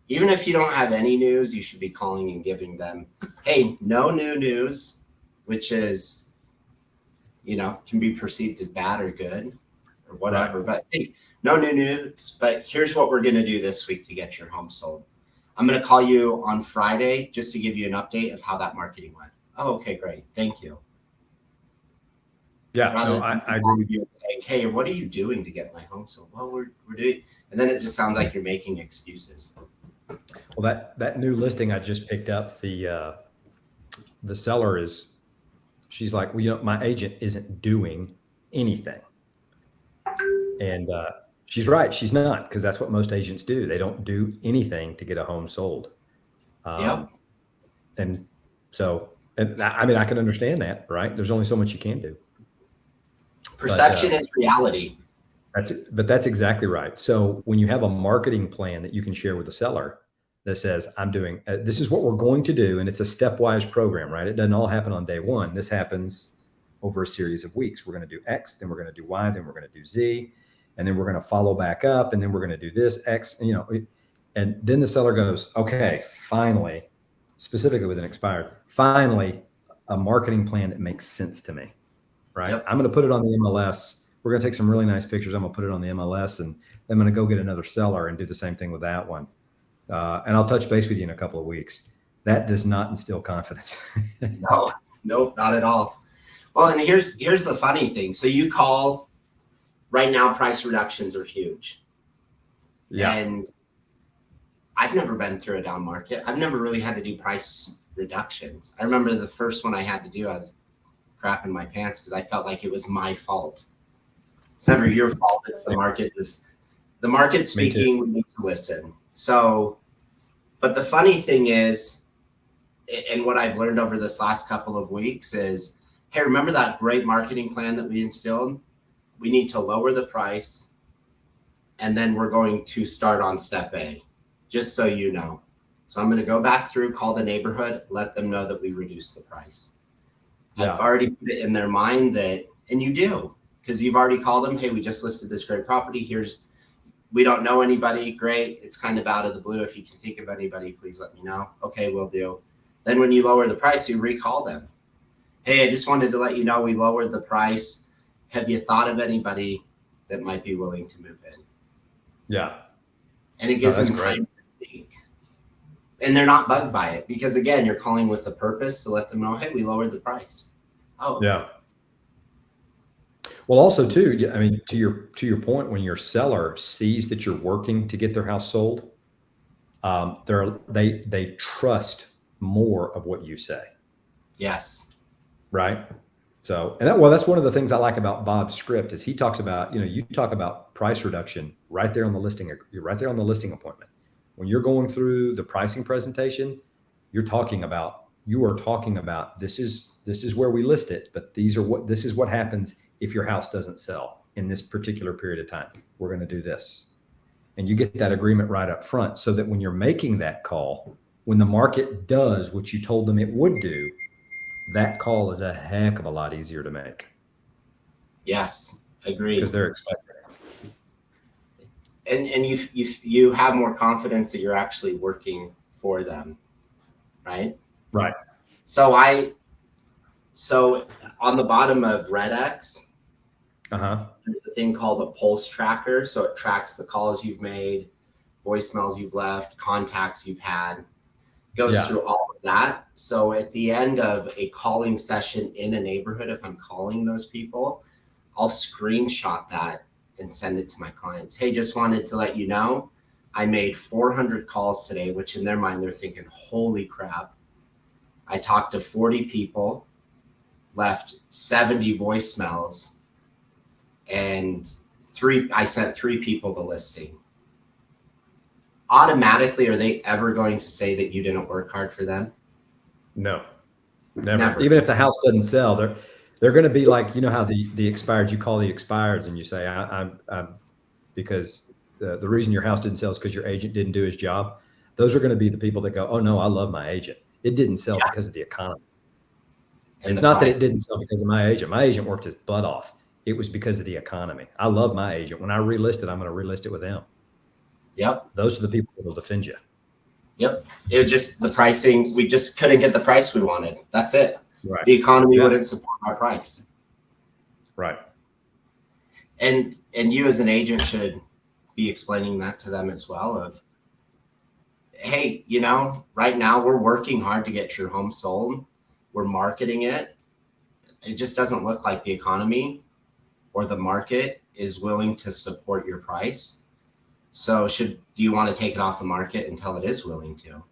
Even if you don't have any news, you should be calling and giving them, hey, no new news, which is, can be perceived as bad or good or whatever. Right. But hey, no new news, but here's what we're going to do this week to get your home sold. I'm going to call you on Friday just to give you an update of how that marketing went. Oh, okay, great. Thank you. Yeah, Rather I agree with you. Saying, hey, what are you doing to get my home sold? Well, we're doing, and then it just sounds like you're making excuses. Well, that new listing I just picked up, the seller she's like, well, my agent isn't doing anything. And she's right. She's not, because that's what most agents do. They don't do anything to get a home sold. Yep. And so, I mean, I can understand that, right? There's only so much you can do. Perception is reality. That's exactly right. So when you have a marketing plan that you can share with the seller that says, I'm doing, this is what we're going to do. And it's a stepwise program, right? It doesn't all happen on day one. This happens over a series of weeks. We're going to do X, then we're going to do Y, then we're going to do Z, and then we're going to follow back up, and then we're going to do this X, and then the seller goes, okay, finally, specifically with an expired, finally, a marketing plan that makes sense to me, right? Yep. I'm going to put it on the MLS. We're going to take some really nice pictures. I'm going to put it on the MLS, and I'm going to go get another seller and do the same thing with that one. And I'll touch base with you in a couple of weeks. That does not instill confidence. No, not at all. Well, and here's the funny thing. So you call right now, price reductions are huge. Yeah. And I've never been through a down market. I've never really had to do price reductions. I remember the first one I had to do, I was crapping my pants because I felt like it was my fault. It's never your fault. It's the market. The market speaking, we need to listen. So, but the funny thing is, and what I've learned over this last couple of weeks is, hey, remember that great marketing plan that we instilled? We need to lower the price, and then we're going to start on step A, just so you know. So I'm going to go back through, call the neighborhood, let them know that we reduced the price. Yeah. I've already put it in their mind that, and you do, because you've already called them, hey, we just listed this great property. We don't know anybody. Great. It's kind of out of the blue. If you can think of anybody, please let me know. Okay, we'll do. Then when you lower the price, you recall them. Hey, I just wanted to let you know we lowered the price. Have you thought of anybody that might be willing to move in? Yeah. And it gives them time to think. And they're not bugged by it because, again, you're calling with a purpose to let them know, hey, we lowered the price. Oh. Yeah. Well, also too, I mean, to your point, when your seller sees that you're working to get their house sold, they trust more of what you say. Yes. Right. So, that's one of the things I like about Bob's script is he talks about, you talk about price reduction right there on the listing. You're right there on the listing appointment. When you're going through the pricing presentation, you are talking about this is where we list it, but this is what happens if your house doesn't sell in this particular period of time. We're going to do this. And you get that agreement right up front so that when you're making that call, when the market does what you told them it would do, that call is a heck of a lot easier to make. Yes. Agreed. because they're expecting. And you have more confidence that you're actually working for them, right? Right. So on the bottom of RedX, there's a thing called a pulse tracker. So it tracks the calls you've made, voicemails you've left, contacts you've had, goes through all of that. So at the end of a calling session in a neighborhood, if I'm calling those people, I'll screenshot that and send it to my clients. Hey, just wanted to let you know, I made 400 calls today, which in their mind, they're thinking, holy crap. I talked to 40 people, left 70 voicemails, and I sent 3 people the listing. Automatically, are they ever going to say that you didn't work hard for them? No, never. Even if the house doesn't sell, they're going to be like, you know how the expireds, you call the expireds and you say, I'm because the reason your house didn't sell is because your agent didn't do his job. Those are going to be the people that go, oh no, I love my agent. It didn't sell because of the economy. And it's not that it didn't sell because of my agent. My agent worked his butt off. It was because of the economy. I love my agent. When I relist it, I'm going to relist it with them. Yep. Those are the people that will defend you. Yep. It just the pricing, we just couldn't get the price we wanted. That's it. Right. The economy wouldn't support our price. Right. And you as an agent should be explaining that to them as well of, hey, you know, right now we're working hard to get your home sold. We're marketing it. It just doesn't look like the economy or the market is willing to support your price. So do you want to take it off the market until it is willing to?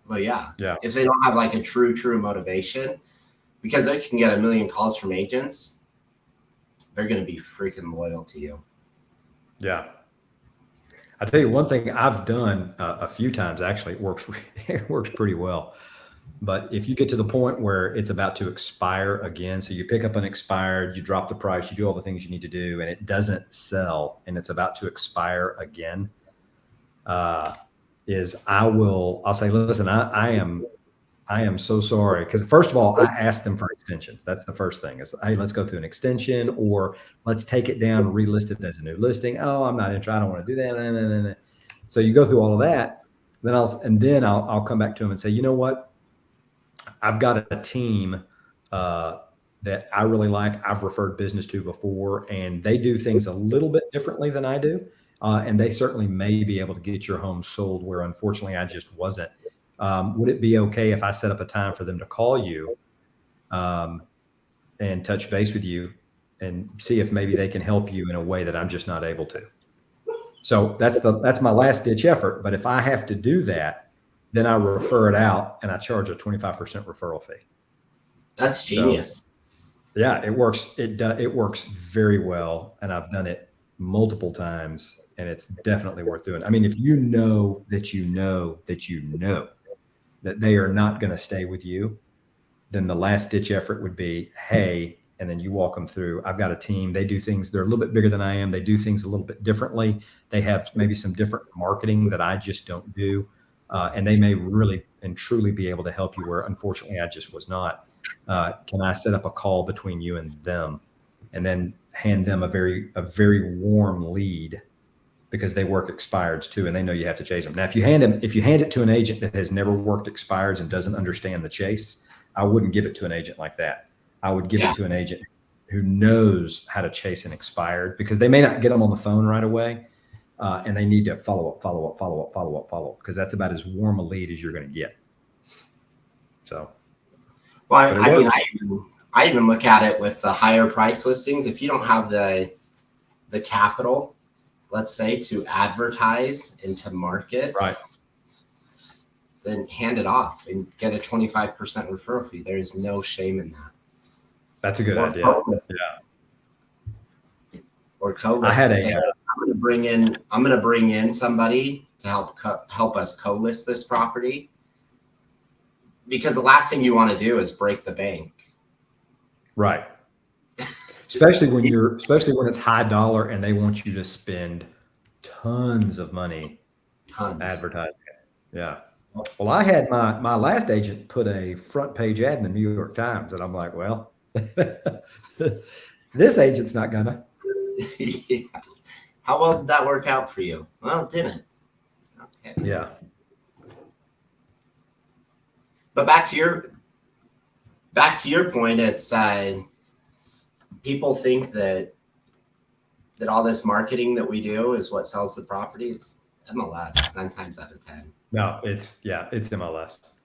Well, yeah. If they don't have like a true motivation, because they can get a million calls from agents, they're going to be freaking loyal to you. Yeah. I'll tell you one thing I've done a few times, actually, it works pretty well. But if you get to the point where it's about to expire again, so you pick up an expired, you drop the price, you do all the things you need to do, and it doesn't sell and it's about to expire again, I'll say, listen, I am so sorry. Because first of all, I asked them for extensions. That's the first thing is, hey, let's go through an extension, or let's take it down and relist it as a new listing. Oh, I'm not interested. I don't want to do that. So you go through all of that. Then I'll come back to them and say, you know what? I've got a team that I really like. I've referred business to before, and they do things a little bit differently than I do. And they certainly may be able to get your home sold where unfortunately I just wasn't. Would it be okay if I set up a time for them to call you and touch base with you and see if maybe they can help you in a way that I'm just not able to? So that's my last ditch effort. But if I have to do that, then I refer it out and I charge a 25% referral fee. That's genius. So, yeah, it works. It works very well. And I've done it multiple times, and it's definitely worth doing. I mean, if you know that they are not going to stay with you, then the last ditch effort would be, hey, and then you walk them through. I've got a team. They do things. They're a little bit bigger than I am. They do things a little bit differently. They have maybe some different marketing that I just don't do. And they may really and truly be able to help you where unfortunately I just was not. Can I set up a call between you and them, and then hand them a very warm lead, because they work expireds too, and they know you have to chase them. Now, if you hand it to an agent that has never worked expireds and doesn't understand the chase, I wouldn't give it to an agent like that. I would give it to an agent who knows how to chase an expired, because they may not get them on the phone right away. And they need to follow up, because that's about as warm a lead as you're going to get. So, well, I even look at it with the higher price listings. If you don't have the capital, let's say, to advertise and to market, right, then hand it off and get a 25% referral fee. There's no shame in that. That's a good idea. Or co-list. I'm going to bring in somebody to help us co-list this property, because the last thing you want to do is break the bank. Right. Especially when it's high dollar and they want you to spend tons of money advertising. Yeah. Well, I had my last agent put a front page ad in the New York Times, and I'm like, well, this agent's not gonna. Yeah. How well did that work out for you? Well, it didn't. Okay. Yeah. But back to your point, it's people think that all this marketing that we do is what sells the property. It's MLS 9 times out of 10. No, it's MLS.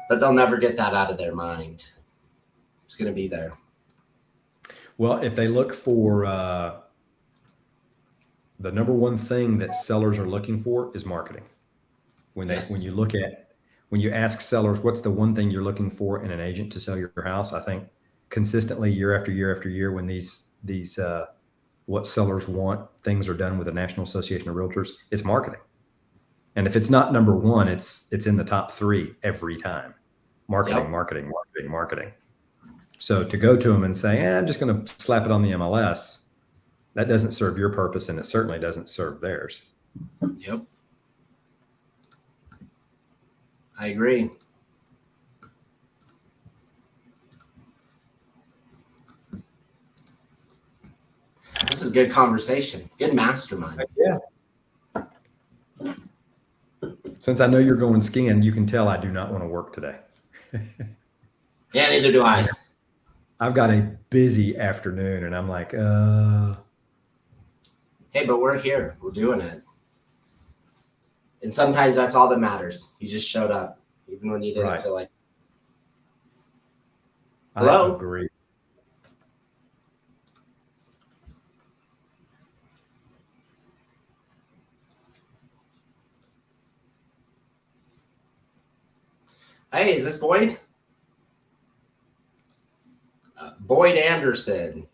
But they'll never get that out of their mind. It's going to be there. Well, if they look for the number one thing that sellers are looking for is marketing. When you ask sellers, what's the one thing you're looking for in an agent to sell your house? I think consistently year after year after year, when these what sellers want, things are done with the National Association of Realtors, it's marketing. And if it's not number one, it's in the top 3 every time. Marketing, Yep. marketing, marketing, marketing. So to go to them and say, I'm just going to slap it on the MLS, that doesn't serve your purpose, and it certainly doesn't serve theirs. Yep. I agree. This is good conversation. Good mastermind. Yeah. Since I know you're going skiing, you can tell I do not want to work today. Yeah, neither do I. I've got a busy afternoon, and I'm like, Hey, but we're here. We're doing it. And sometimes that's all that matters. You just showed up, even when you didn't Right. feel like. Hello? I agree. Hey, is this Boyd? Boyd Anderson.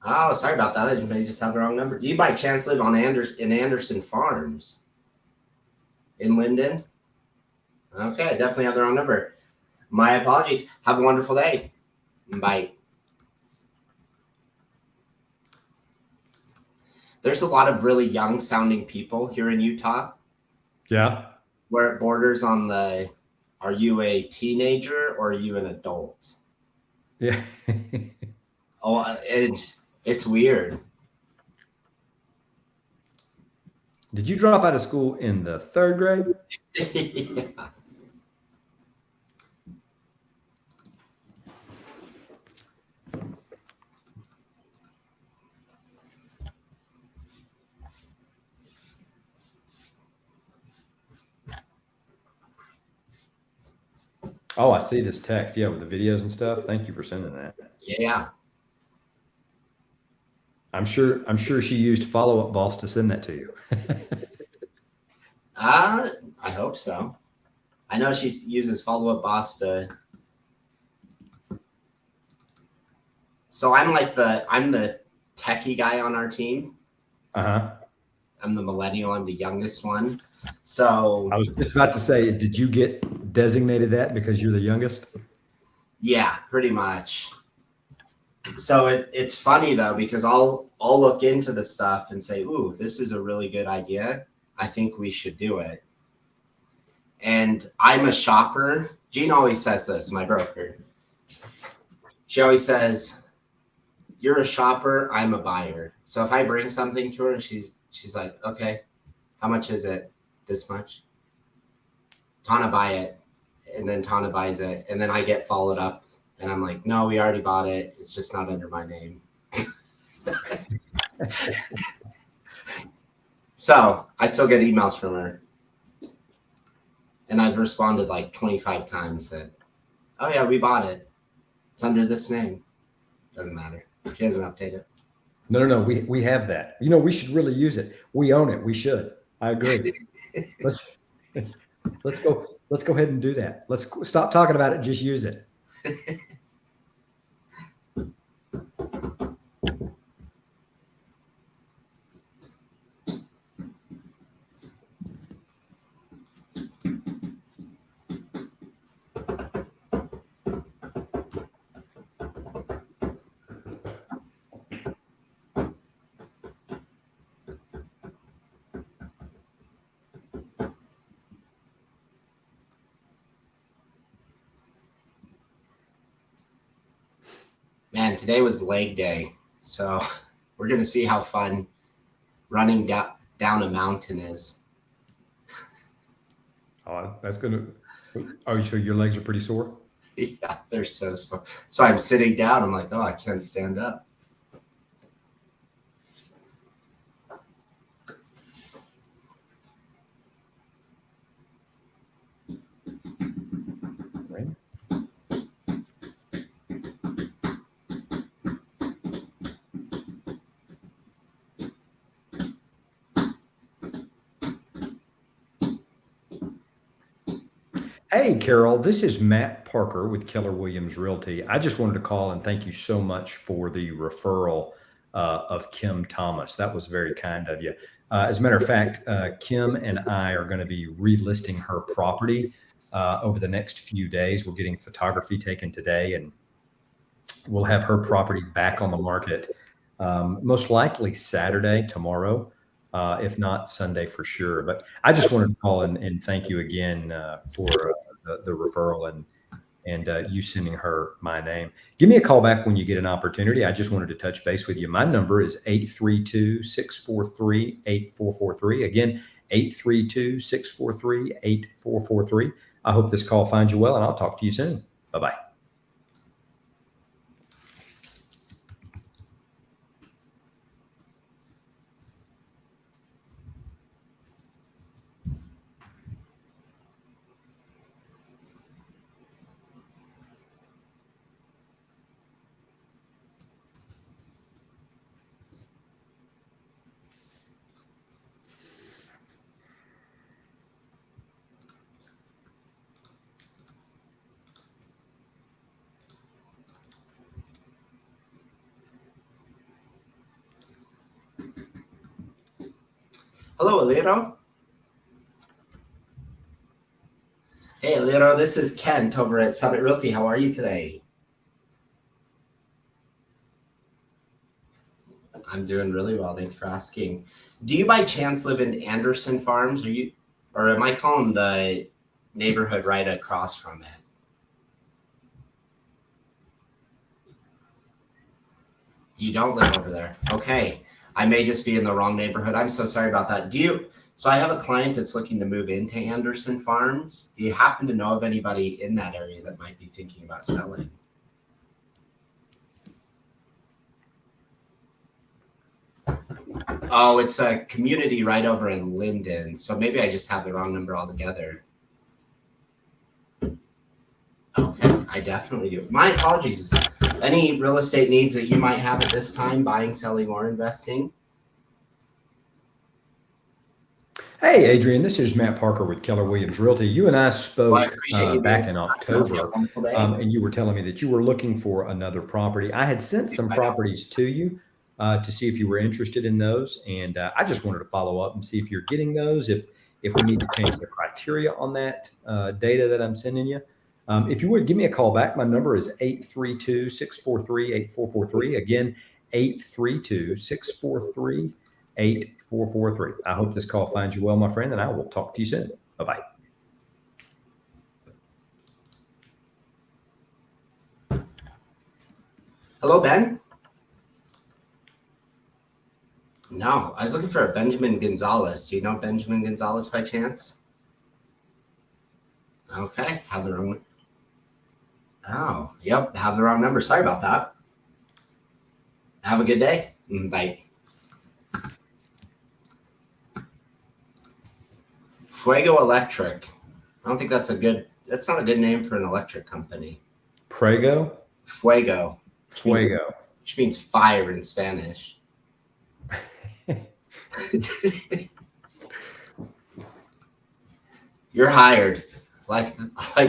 Oh, sorry about that. I may just have the wrong number. Do you by chance live on in Anderson Farms in Linden? Okay, I definitely have the wrong number. My apologies. Have a wonderful day. Bye. There's a lot of really young sounding people here in Utah. Yeah. Where it borders on the, are you a teenager or are you an adult? Yeah. Oh, it's weird. Did you drop out of school in the 3rd grade? Yeah. Oh, I see this text. Yeah, with the videos and stuff. Thank you for sending that. Yeah. I'm sure she used Follow Up Boss to send that to you. I hope so. I know she uses Follow Up Boss to. So I'm the techie guy on our team. Uh-huh. I'm the millennial. I'm the youngest one. So I was just about to say, did you get designated that because you're the youngest? Yeah, pretty much. So it's funny though, because I'll look into the stuff and say, ooh, this is a really good idea. I think we should do it. And I'm a shopper. Jean always says this, my broker. She always says, you're a shopper, I'm a buyer. So if I bring something to her and she's like, okay, how much is it? This much? Tana buy it. And then Tana buys it. And then I get followed up and I'm like, no, we already bought it. It's just not under my name. So I still get emails from her. And I've responded like 25 times that, oh yeah, we bought it. It's under this name. Doesn't matter. She doesn't update it. No. We have that. We should really use it. We own it. We should. I agree. Let's go ahead and do that. Let's stop talking about it. Just use it. man, today was leg day. So we're going to see how fun running down a mountain is. Oh, that's gonna. Oh, so your legs are pretty sore? Yeah, they're so sore. So I'm sitting down. I'm like, oh, I can't stand up. Right. Hey, Carol, this is Matt Parker with Keller Williams Realty. I just wanted to call and thank you so much for the referral of Kim Thomas. That was very kind of you. As a matter of fact, Kim and I are going to be relisting her property over the next few days. We're getting photography taken today, and we'll have her property back on the market most likely Saturday, tomorrow. If not Sunday for sure. But I just wanted to call and thank you again for the referral and you sending her my name. Give me a call back when you get an opportunity. I just wanted to touch base with you. My number is 832-643-8443. Again, 832-643-8443. I hope this call finds you well, and I'll talk to you soon. Bye-bye. Hello, Aliro. Hey, Aliro, this is Kent over at Summit Realty. How are you today? I'm doing really well. Thanks for asking. Do you by chance live in Anderson Farms? Or am I calling the neighborhood right across from it? You don't live over there. Okay. I may just be in the wrong neighborhood. I'm so sorry about that. So I have a client that's looking to move into Anderson Farms. Do you happen to know of anybody in that area that might be thinking about selling? Oh, it's a community right over in Linden. So maybe I just have the wrong number altogether. Okay, I definitely do. My apologies. Any real estate needs that you might have at this time, buying, selling, or investing? Hey, Adrian, this is Matt Parker with Keller Williams Realty. You and I spoke back in October, and you were telling me that you were looking for another property. I had sent some properties to you to see if you were interested in those, and I just wanted to follow up and see if you're getting those, if we need to change the criteria on that data that I'm sending you. If you would, give me a call back. My number is 832-643-8443. Again, 832-643-8443. I hope this call finds you well, my friend, and I will talk to you soon. Bye-bye. Hello, Ben? No, I was looking for a Benjamin Gonzalez. Do you know Benjamin Gonzalez by chance? Okay, have the wrong. Oh, yep, have the wrong number. Sorry about that. Have a good day. Bye. Fuego Electric. I don't think that's not a good name for an electric company. Prego? Fuego. Fuego. Which means fire in Spanish. You're hired. Like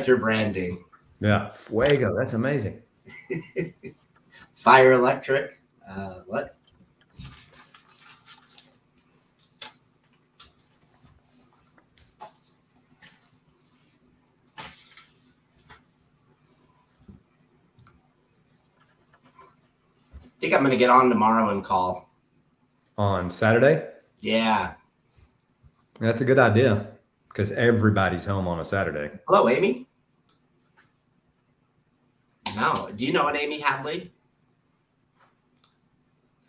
your branding. Yeah, Fuego. That's amazing. Fire Electric. What? I think I'm going to get on tomorrow and call. On Saturday? Yeah. That's a good idea because everybody's home on a Saturday. Hello, Amy. No. Do you know an Amy Hadley?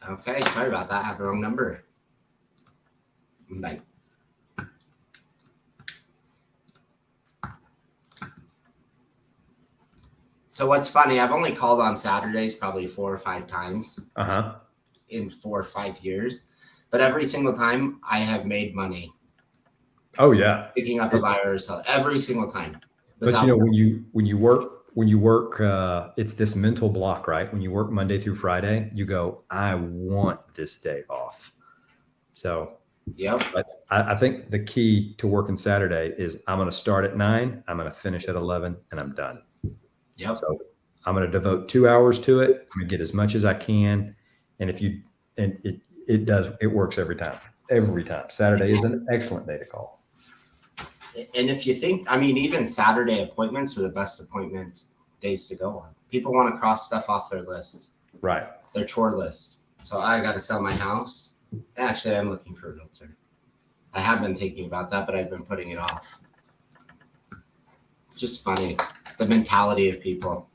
Okay, sorry about that. I have the wrong number. Bye. So what's funny, I've only called on Saturdays probably 4 or 5 times in 4 or 5 years, but every single time I have made money. Oh yeah, Picking up a buyer or seller every single time. But you know, when you work, it's this mental block, right? When you work Monday through Friday, you go, I want this day off. So, Yep. But I think the key to working Saturday is I'm going to start at 9, I'm going to finish at 11, and I'm done. Yep. So I'm going to devote 2 hours to it. I'm going to get as much as I can, and it works every time. Every time. Saturday is an excellent day to call. And if you think, I mean, even Saturday appointments are the best appointment days to go on. People want to cross stuff off their list, right? Their chore list. So I got to sell my house. Actually, I'm looking for a realtor. I have been thinking about that, but I've been putting it off. It's just funny, the mentality of people.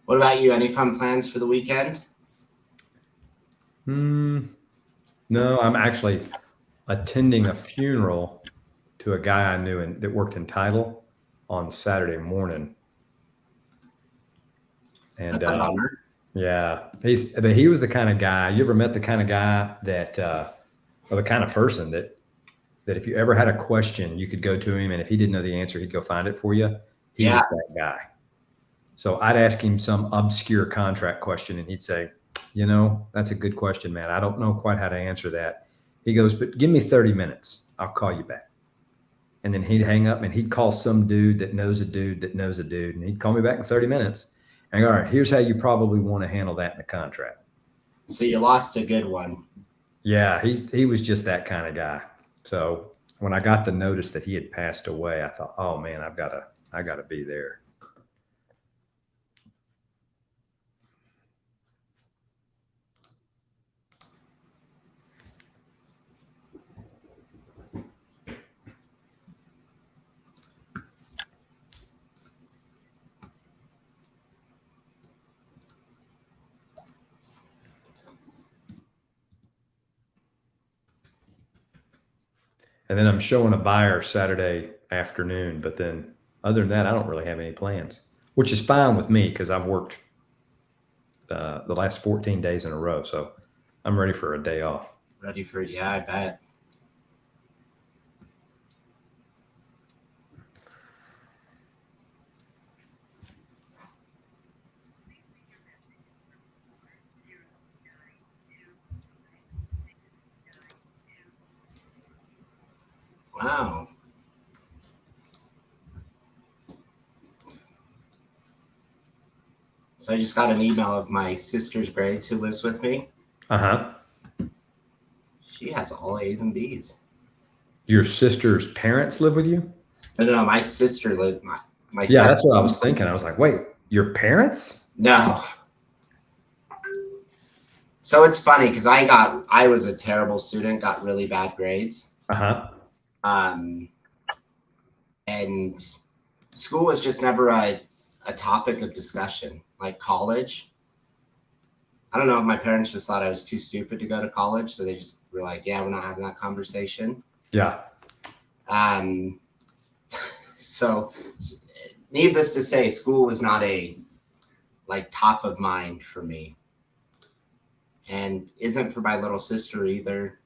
What about you? Any fun plans for the weekend? No, I'm actually attending a funeral to a guy I knew that worked in title on Saturday morning. And That's a bummer. Yeah, he was the kind of guy. You ever met the kind of guy that, or the kind of person that if you ever had a question, you could go to him, and if he didn't know the answer, he'd go find it for you. He was that guy. So I'd ask him some obscure contract question, and he'd say, that's a good question, man. I don't know quite how to answer that. He goes, but give me 30 minutes. I'll call you back. And then he'd hang up, and he'd call some dude that knows a dude that knows a dude, and he'd call me back in 30 minutes. And all right, here's how you probably want to handle that in the contract. So you lost a good one. Yeah, he was just that kind of guy. So when I got the notice that he had passed away, I thought, oh man, I gotta be there. And then I'm showing a buyer Saturday afternoon, but then other than that, I don't really have any plans, which is fine with me because I've worked the last 14 days in a row. So I'm ready for a day off. Yeah, I bet. Wow. So I just got an email of my sister's grades who lives with me. She has all A's and B's. Your sister's parents live with you? No, my sister lived. My yeah, that's what I was thinking. I was like, wait, your parents? No. So it's funny because I was a terrible student, got really bad grades. And school was just never a topic of discussion. Like college, I don't know if my parents just thought I was too stupid to go to college, so they just were like, "Yeah, we're not having that conversation." Yeah. So, needless to say, school was not top of mind for me, and isn't for my little sister either.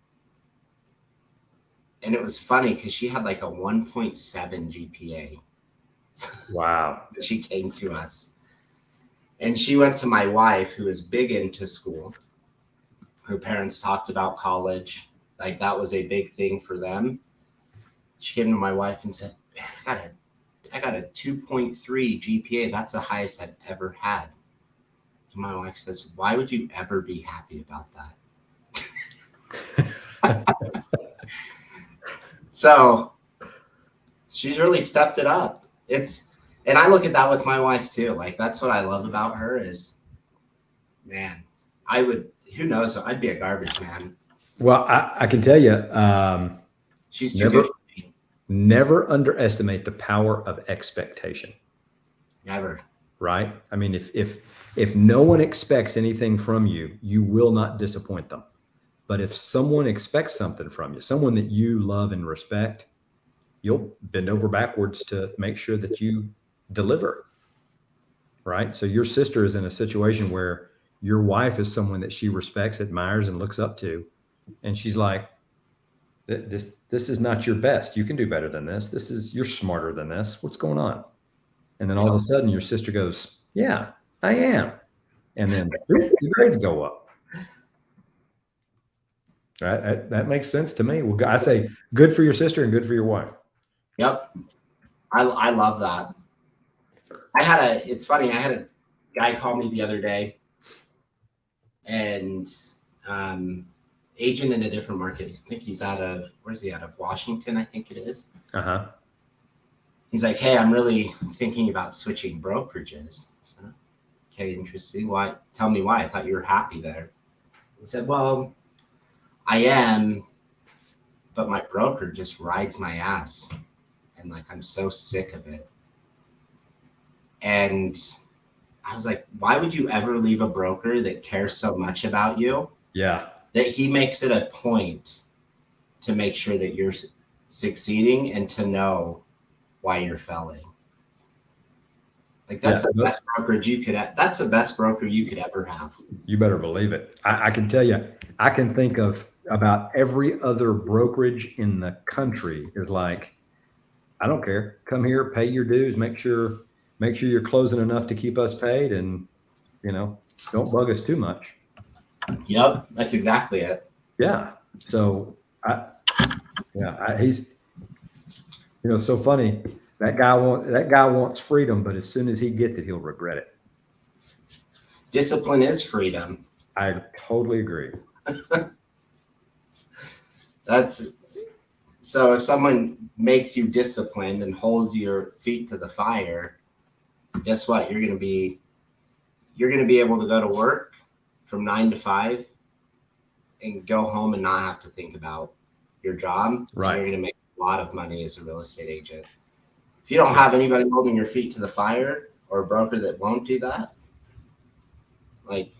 And it was funny because she had like a 1.7 GPA. Wow. She came to us. And she went to my wife, who is big into school. Her parents talked about college. Like that was a big thing for them. She came to my wife and said, man, I got a 2.3 GPA. That's the highest I've ever had. And my wife says, why would you ever be happy about that? So she's really stepped it up. And I look at that with my wife too. Like that's what I love about her is, man, who knows? I'd be a garbage man. Well, I can tell you, she's too good for me. Never underestimate the power of expectation. Never. Right? I mean, if no one expects anything from you, you will not disappoint them. But if someone expects something from you, someone that you love and respect, you'll bend over backwards to make sure that you deliver. Right? So your sister is in a situation where your wife is someone that she respects, admires, and looks up to. And she's like, this is not your best. You can do better than this. You're smarter than this. What's going on? And then all of a sudden your sister goes, yeah, I am. And then the grades go up. Right? That makes sense to me. Well, I say good for your sister and good for your wife. Yep. I love that. It's funny. I had a guy call me the other day and, agent in a different market. I think he's where's he out of? Washington, I think it is. Uh-huh. He's like, hey, I'm really thinking about switching brokerages. So, okay, interesting. Why? Tell me why. I thought you were happy there. He said, well, I am, but my broker just rides my ass. And like, I'm so sick of it. And I was like, why would you ever leave a broker that cares so much about you? Yeah. That he makes it a point to make sure that you're succeeding and to know why you're failing. Like that's the best brokerage that's the best broker you could ever have. You better believe it. I can tell you, I can think of about every other brokerage in the country is like, I don't care. Come here, pay your dues, make sure you're closing enough to keep us paid, and don't bug us too much. Yep, that's exactly it. Yeah. So he's so funny. That guy wants freedom, but as soon as he gets it, he'll regret it. Discipline is freedom. I totally agree. So if someone makes you disciplined and holds your feet to the fire, guess what? You're going to be able to go to work from 9 to 5 and go home and not have to think about your job. Right. You're going to make a lot of money as a real estate agent. If you don't have anybody holding your feet to the fire or a broker that won't do that, like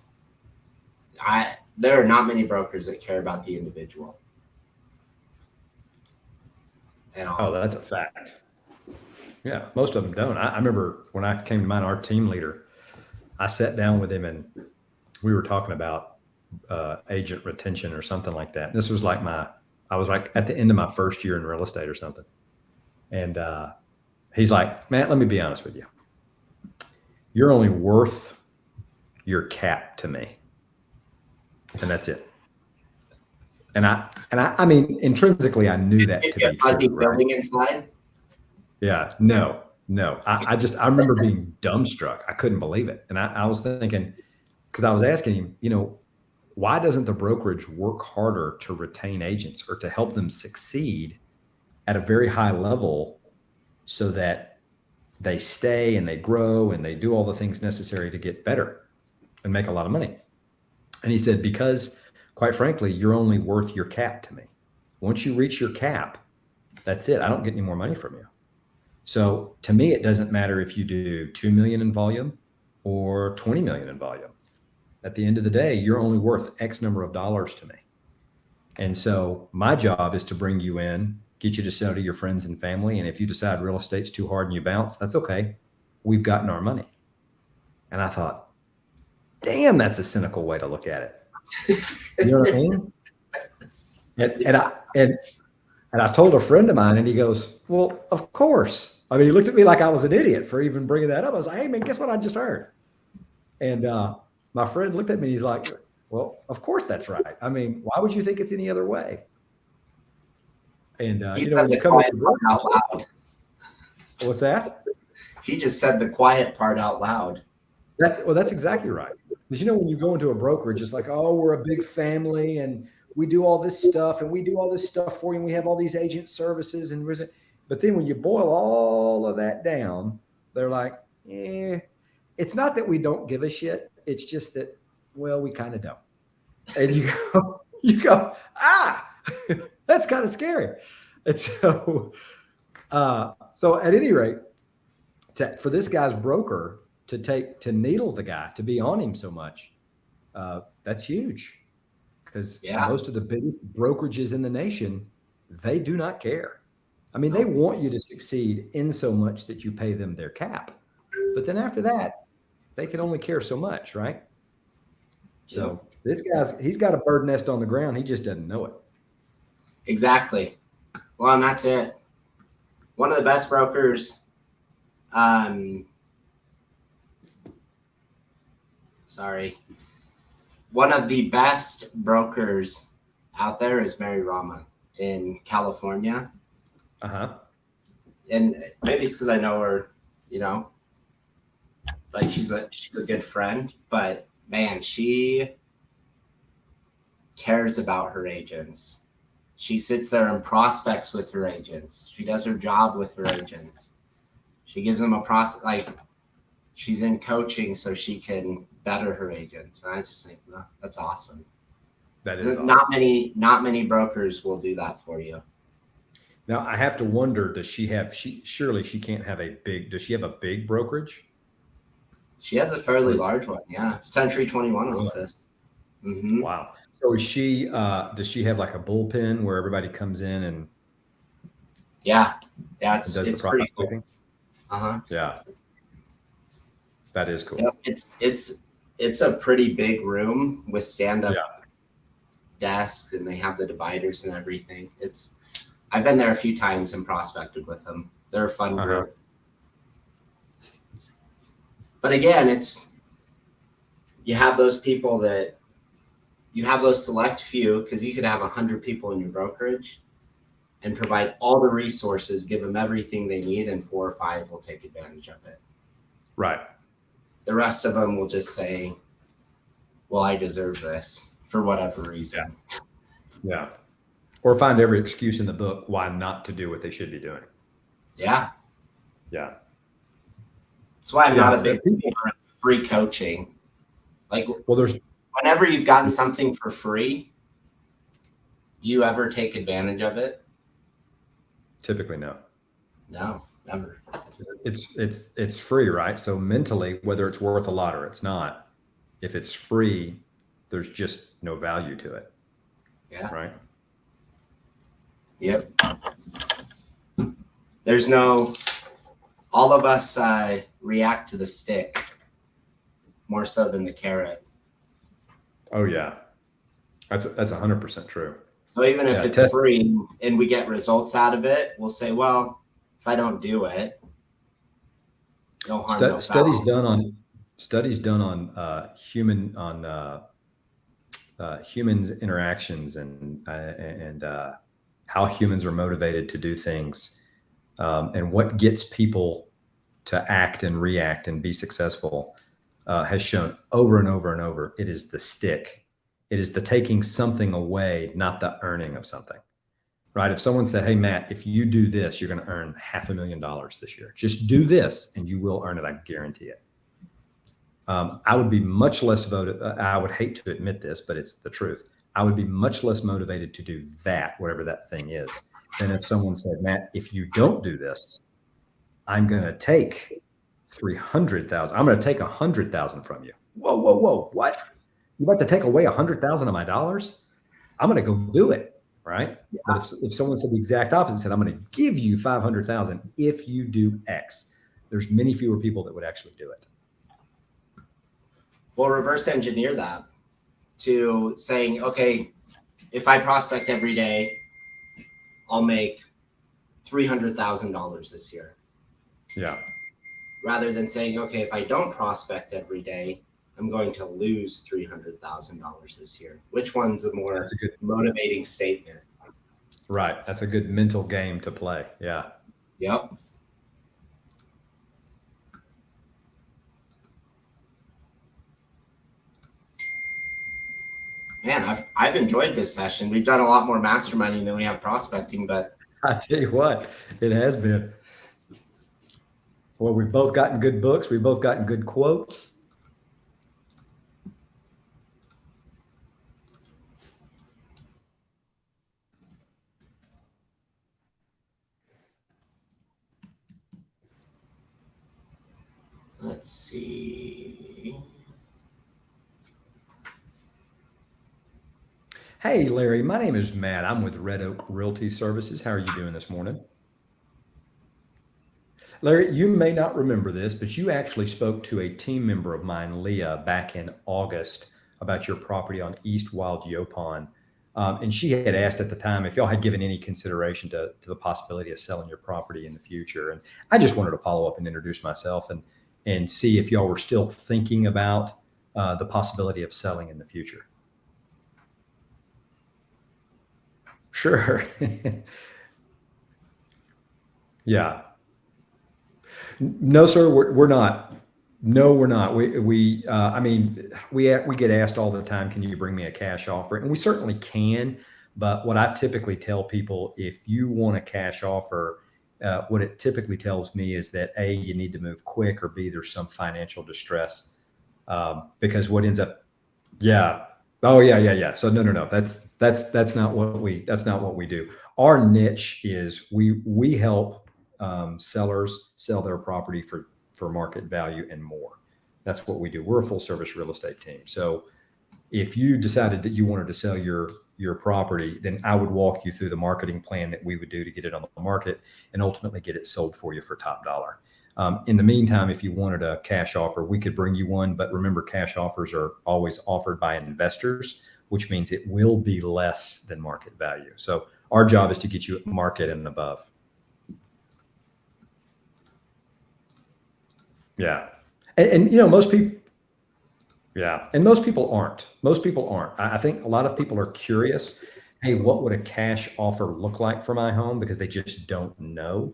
there are not many brokers that care about the individual at all. Oh, that's a fact. Yeah, most of them don't. I remember when I came to mine, our team leader, I sat down with him and we were talking about agent retention or something like that. This was like I was like at the end of my first year in real estate or something. And he's like, Matt, let me be honest with you. You're only worth your cap to me. And that's it. And I mean, intrinsically, I knew that to be fuzzy true, feeling right? inside. Yeah, no. I remember being dumbstruck. I couldn't believe it. And I was thinking, because I was asking him, why doesn't the brokerage work harder to retain agents or to help them succeed at a very high level so that they stay and they grow and they do all the things necessary to get better and make a lot of money? And he said, because quite frankly, you're only worth your cap to me. Once you reach your cap, that's it. I don't get any more money from you. So to me, it doesn't matter if you do 2 million in volume or 20 million in volume. At the end of the day, you're only worth X number of dollars to me. And so my job is to bring you in, get you to sell to your friends and family. And if you decide real estate's too hard and you bounce, that's okay. We've gotten our money. And I thought, damn, that's a cynical way to look at it. You know what I mean? And And I told a friend of mine, and he goes, "Well, of course." I mean, he looked at me like I was an idiot for even bringing that up. I was like, "Hey, man, guess what I just heard?" And my friend looked at me. He's like, "Well, of course that's right. I mean, why would you think it's any other way?" And He you know, said when you the come quiet into part brokerage, out loud. what's that? He just said the quiet part out loud. That's exactly right. Because you know, when you go into a brokerage, it's like, oh, we're a big family, and we do all this stuff, and we do all this stuff for you, and we have all these agent services, and but then when you boil all of that down, they're like, it's not that we don't give a shit. It's just that, well, we kind of don't. And you go, that's kind of scary. And so at any rate, for this guy's broker to needle the guy, to be on him so much, that's huge, because most of the biggest brokerages in the nation, they do not care. I mean, they want you to succeed in so much that you pay them their cap, but then after that, they can only care so much, right? So this he's got a bird nest on the ground. He just doesn't know it. Exactly. Well, and that's it. One of the best brokers, one of the best brokers out there is Mary Rama in California. And maybe it's because I know her, you know, like she's a good friend, but man, she cares about her agents. She sits there and prospects with her agents. She does her job with her agents. She gives them a process, like she's in coaching so she can better her agents. And I just think, no, that's awesome. That is not awesome. Not many brokers will do that for you. Now I have to wonder, does she surely she can't have does she have a big brokerage? She has a fairly large one. Yeah. Century 21 office. Mm-hmm. Wow. So does she have like a bullpen where everybody comes in and it's pretty cool. Yeah. That is cool. Yep. It's a pretty big room with stand-up desks, and they have the dividers and everything. I've been there a few times and prospected with them. They're a fun group. But again, you have those people that you have those select few, because you could have 100 people in your brokerage and provide all the resources, give them everything they need, and 4 or 5 will take advantage of it. Right. The rest of them will just say, well, I deserve this for whatever reason. Yeah. Or find every excuse in the book why not to do what they should be doing. Yeah. Yeah. That's why I'm not a big believer in free coaching. Like, whenever you've gotten something for free, do you ever take advantage of it? Typically, no. No, never. It's free, right? So mentally, whether it's worth a lot or it's not, if it's free, there's just no value to it. Yeah. Right. Yep. There's all of us react to the stick more so than the carrot. Oh yeah. That's 100% true. So even if it's free and we get results out of it, we'll say, well, if I don't do it, no harm, no foul. Studies done on humans interactions and how humans are motivated to do things, and what gets people to act and react and be successful, has shown over and over and over. It is the stick. It is the taking something away, not the earning of something, right? If someone said, hey, Matt, if you do this, you're going to earn $500,000 this year. Just do this and you will earn it. I guarantee it. I would be much less I would hate to admit this, but it's the truth. I would be much less motivated to do that, whatever that thing is, than if someone said, Matt, if you don't do this, I'm going to take $300,000. I'm going to take $100,000 from you. Whoa. What? You about to take away $100,000 of my dollars? I'm going to go do it. Right. Yeah. But if someone said the exact opposite, said, I'm going to give you $500,000 if you do X, there's many fewer people that would actually do it. Well, reverse engineer that to saying, okay, if I prospect every day I'll make $300,000 this year. Yeah. Rather than saying, okay, if I don't prospect every day, I'm going to lose $300,000 this year. Which one's the more That's a good, motivating statement? right. That's a good mental game to play. Yeah. Yep. Man, I've enjoyed this session. We've done a lot more masterminding than we have prospecting, but I tell you what, it has been. Well, we've both gotten good books. We've both gotten good quotes. let's see. Hey, Larry, my name is Matt. I'm with Red Oak Realty Services. How are you doing this morning? Larry, you may not remember this, but you actually spoke to a team member of mine, Leah, back in August about your property on East Wild Yopon. And she had asked at the time if y'all had given any consideration to the possibility of selling your property in the future. And I just wanted to follow up and introduce myself and see if y'all were still thinking about the possibility of selling in the future. Sure. Yeah. No, sir, we're not. No, we're not. I mean, we get asked all the time, can you bring me a cash offer? And we certainly can. But what I typically tell people, if you want a cash offer, what it typically tells me is that A, you need to move quick, or B, there's some financial distress. Because what ends up, yeah. Oh, yeah. So no. That's not what we do. Our niche is we help sellers sell their property for market value and more. That's what we do. We're a full service real estate team. So if you decided that you wanted to sell your property, then I would walk you through the marketing plan that we would do to get it on the market and ultimately get it sold for you for top dollar. In the meantime, if you wanted a cash offer, we could bring you one. But remember, cash offers are always offered by investors, which means it will be less than market value. So our job is to get you at market and above. Yeah. And most people, yeah. And most people aren't. I think a lot of people are curious. Hey, what would a cash offer look like for my home? Because they just don't know.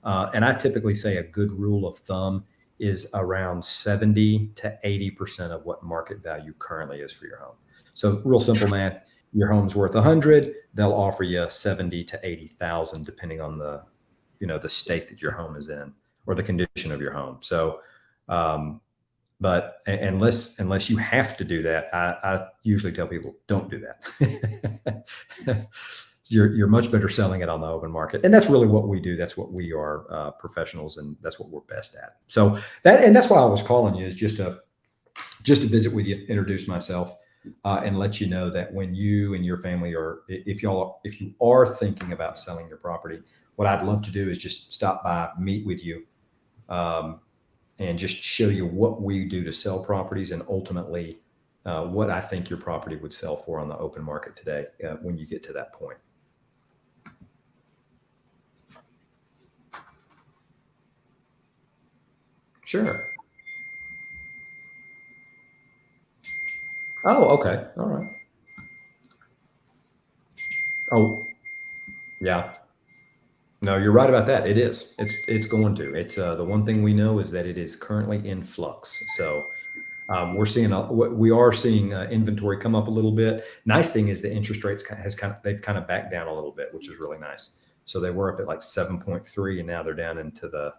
And I typically say a good rule of thumb is around 70 to 80% of what market value currently is for your home. So real simple math, your home's worth 100, they'll offer you 70 to 80,000, depending on the state that your home is in or the condition of your home. So, but unless you have to do that, I usually tell people don't do that. You're much better selling it on the open market, and that's really what we do. That's what we are, professionals, and that's what we're best at. So that's why I was calling you, is just to visit with you, introduce myself, and let you know that when you and your family if you are thinking about selling your property, what I'd love to do is just stop by, meet with you, and just show you what we do to sell properties, and ultimately what I think your property would sell for on the open market today when you get to that point. Sure. Oh, okay. All right. Oh, yeah. No, you're right about that. It is. It's going to. It's the one thing we know is that it is currently in flux. So we are seeing inventory come up a little bit. Nice thing is the interest rates they've kind of backed down a little bit, which is really nice. So they were up at like 7.3, and now they're down into the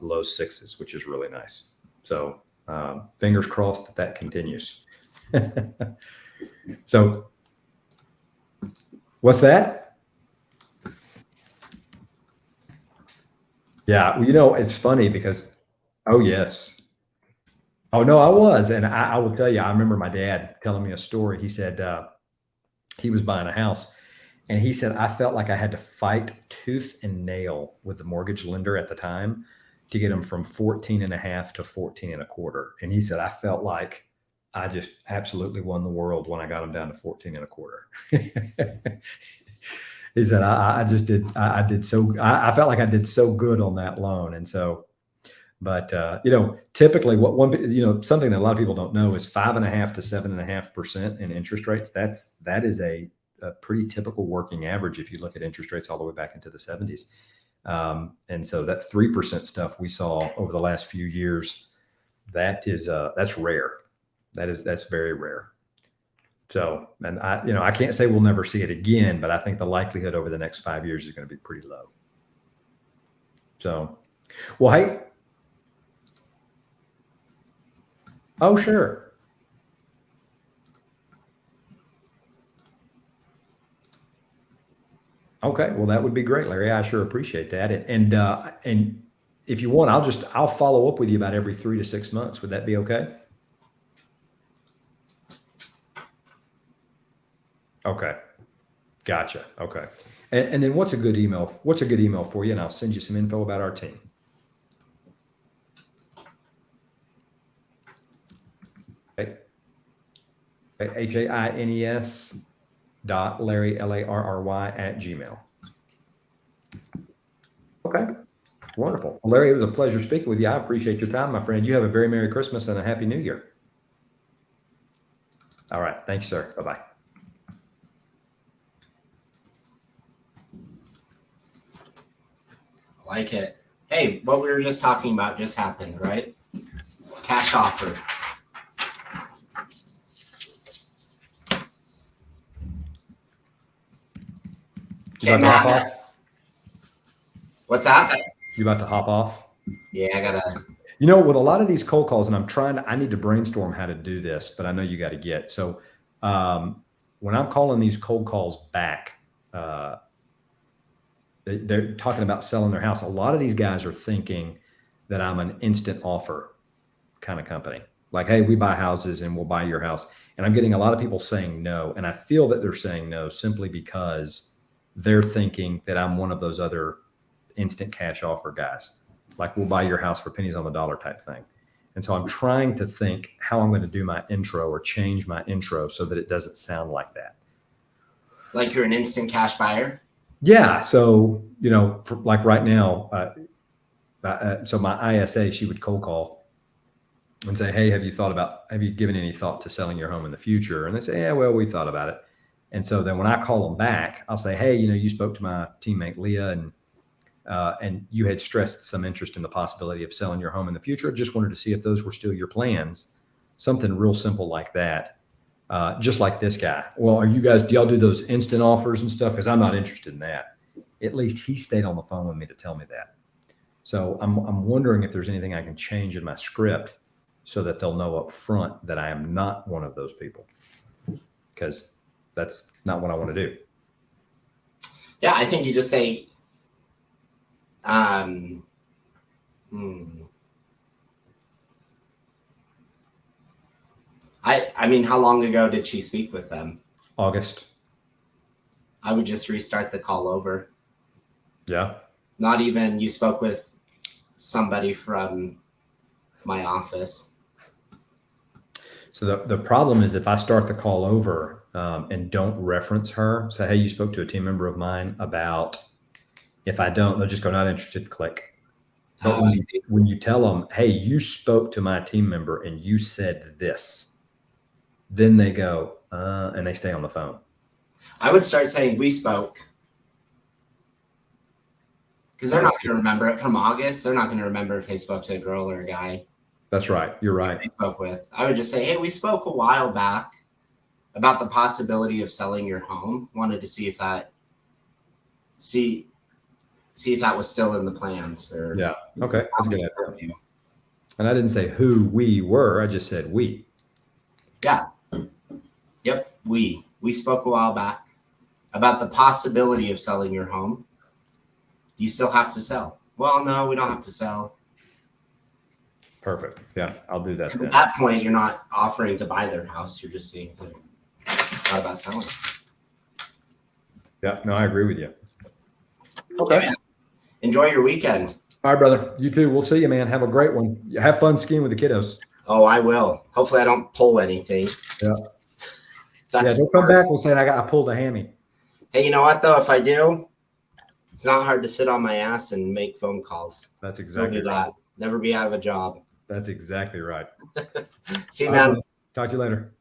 low sixes, which is really nice. So fingers crossed that continues. So what's that? Yeah, well, it's funny because, oh yes. Oh no, I was, and I will tell you, I remember my dad telling me a story. He said he was buying a house, and he said, I felt like I had to fight tooth and nail with the mortgage lender at the time to get him from 14 and a half to 14 and a quarter. And he said, I felt like I just absolutely won the world when I got him down to 14 and a quarter. He said, I just did, I did so, I felt like I did so good on that loan. And so, but, typically something that a lot of people don't know is 5.5 to 7.5% in interest rates. That is a pretty typical working average if you look at interest rates all the way back into the 70s. And so that 3% stuff we saw over the last few years, that's rare. That's very rare. So, and I can't say we'll never see it again, but I think the likelihood over the next 5 years is going to be pretty low. So, well, hey, oh, sure. Okay, well, that would be great, Larry. I sure appreciate that. And if you want, I'll follow up with you about every 3 to 6 months. Would that be okay? Okay, gotcha. Okay, and then what's a good email? What's a good email for you? And I'll send you some info about our team. Okay. HAINES.Larry LARRY@gmail. Okay, wonderful. Well, Larry, it was a pleasure speaking with you. I appreciate your time, my friend. You have a very Merry Christmas and a Happy New Year. All right, thanks, sir. Bye-bye. Like it. Hey, what we were just talking about just happened, right? Cash offer. You about to hop off? What's that? You about to hop off? Yeah, I gotta. With a lot of these cold calls, and I need to brainstorm how to do this, but I know you got to get. So when I'm calling these cold calls back, they're talking about selling their house. A lot of these guys are thinking that I'm an instant offer kind of company. Like, hey, we buy houses and we'll buy your house. And I'm getting a lot of people saying no. And I feel that they're saying no simply because they're thinking that I'm one of those other instant cash offer guys. Like, we'll buy your house for pennies on the dollar type thing. And so I'm trying to think how I'm going to do my intro or change my intro so that it doesn't sound like that. Like you're an instant cash buyer? Yeah. So, like right now, so my ISA, she would cold call and say, hey, have you given any thought to selling your home in the future? And they say, yeah, well, we thought about it. And so then when I call them back, I'll say, hey, you spoke to my teammate, Leah, and you had stressed some interest in the possibility of selling your home in the future. Just wanted to see if those were still your plans. Something real simple like that. Just like this guy. Well, do y'all do those instant offers and stuff? Because I'm not interested in that. At least he stayed on the phone with me to tell me that. So I'm wondering if there's anything I can change in my script so that they'll know up front that I am not one of those people. Because that's not what I want to do. Yeah, I think you just say, I mean, how long ago did she speak with them? August. I would just restart the call over. Yeah. Not even you spoke with somebody from my office. So the problem is if I start the call over and don't reference her, say, hey, you spoke to a team member of mine about, if I don't, they'll just go, not interested, click. But when you tell them, hey, you spoke to my team member and you said this, then they go, and they stay on the phone. I would start saying we spoke. Because they're not going to remember it from August. They're not going to remember if they spoke to a girl or a guy. That's right. You're right. They spoke with. I would just say, hey, we spoke a while back about the possibility of selling your home. Wanted to see if that was still in the plans. Or yeah. Okay. That's good. And I didn't say who we were. I just said we. Yeah. Yep. We spoke a while back about the possibility of selling your home. Do you still have to sell? Well, no, we don't have to sell. Perfect. Yeah, I'll do that. At that point, you're not offering to buy their house. You're just seeing if they're thought about selling. Yeah, no, I agree with you. Okay. Enjoy your weekend. All right, brother. You too. We'll see you, man. Have a great one. Have fun skiing with the kiddos. Oh, I will. Hopefully I don't pull anything. Yeah. Don't come back and say I pulled a hammy. Hey, you know what though? If I do, it's not hard to sit on my ass and make phone calls. That's Still exactly do right. that. Never be out of a job. That's exactly right. See, All right, man. man. Talk to you later.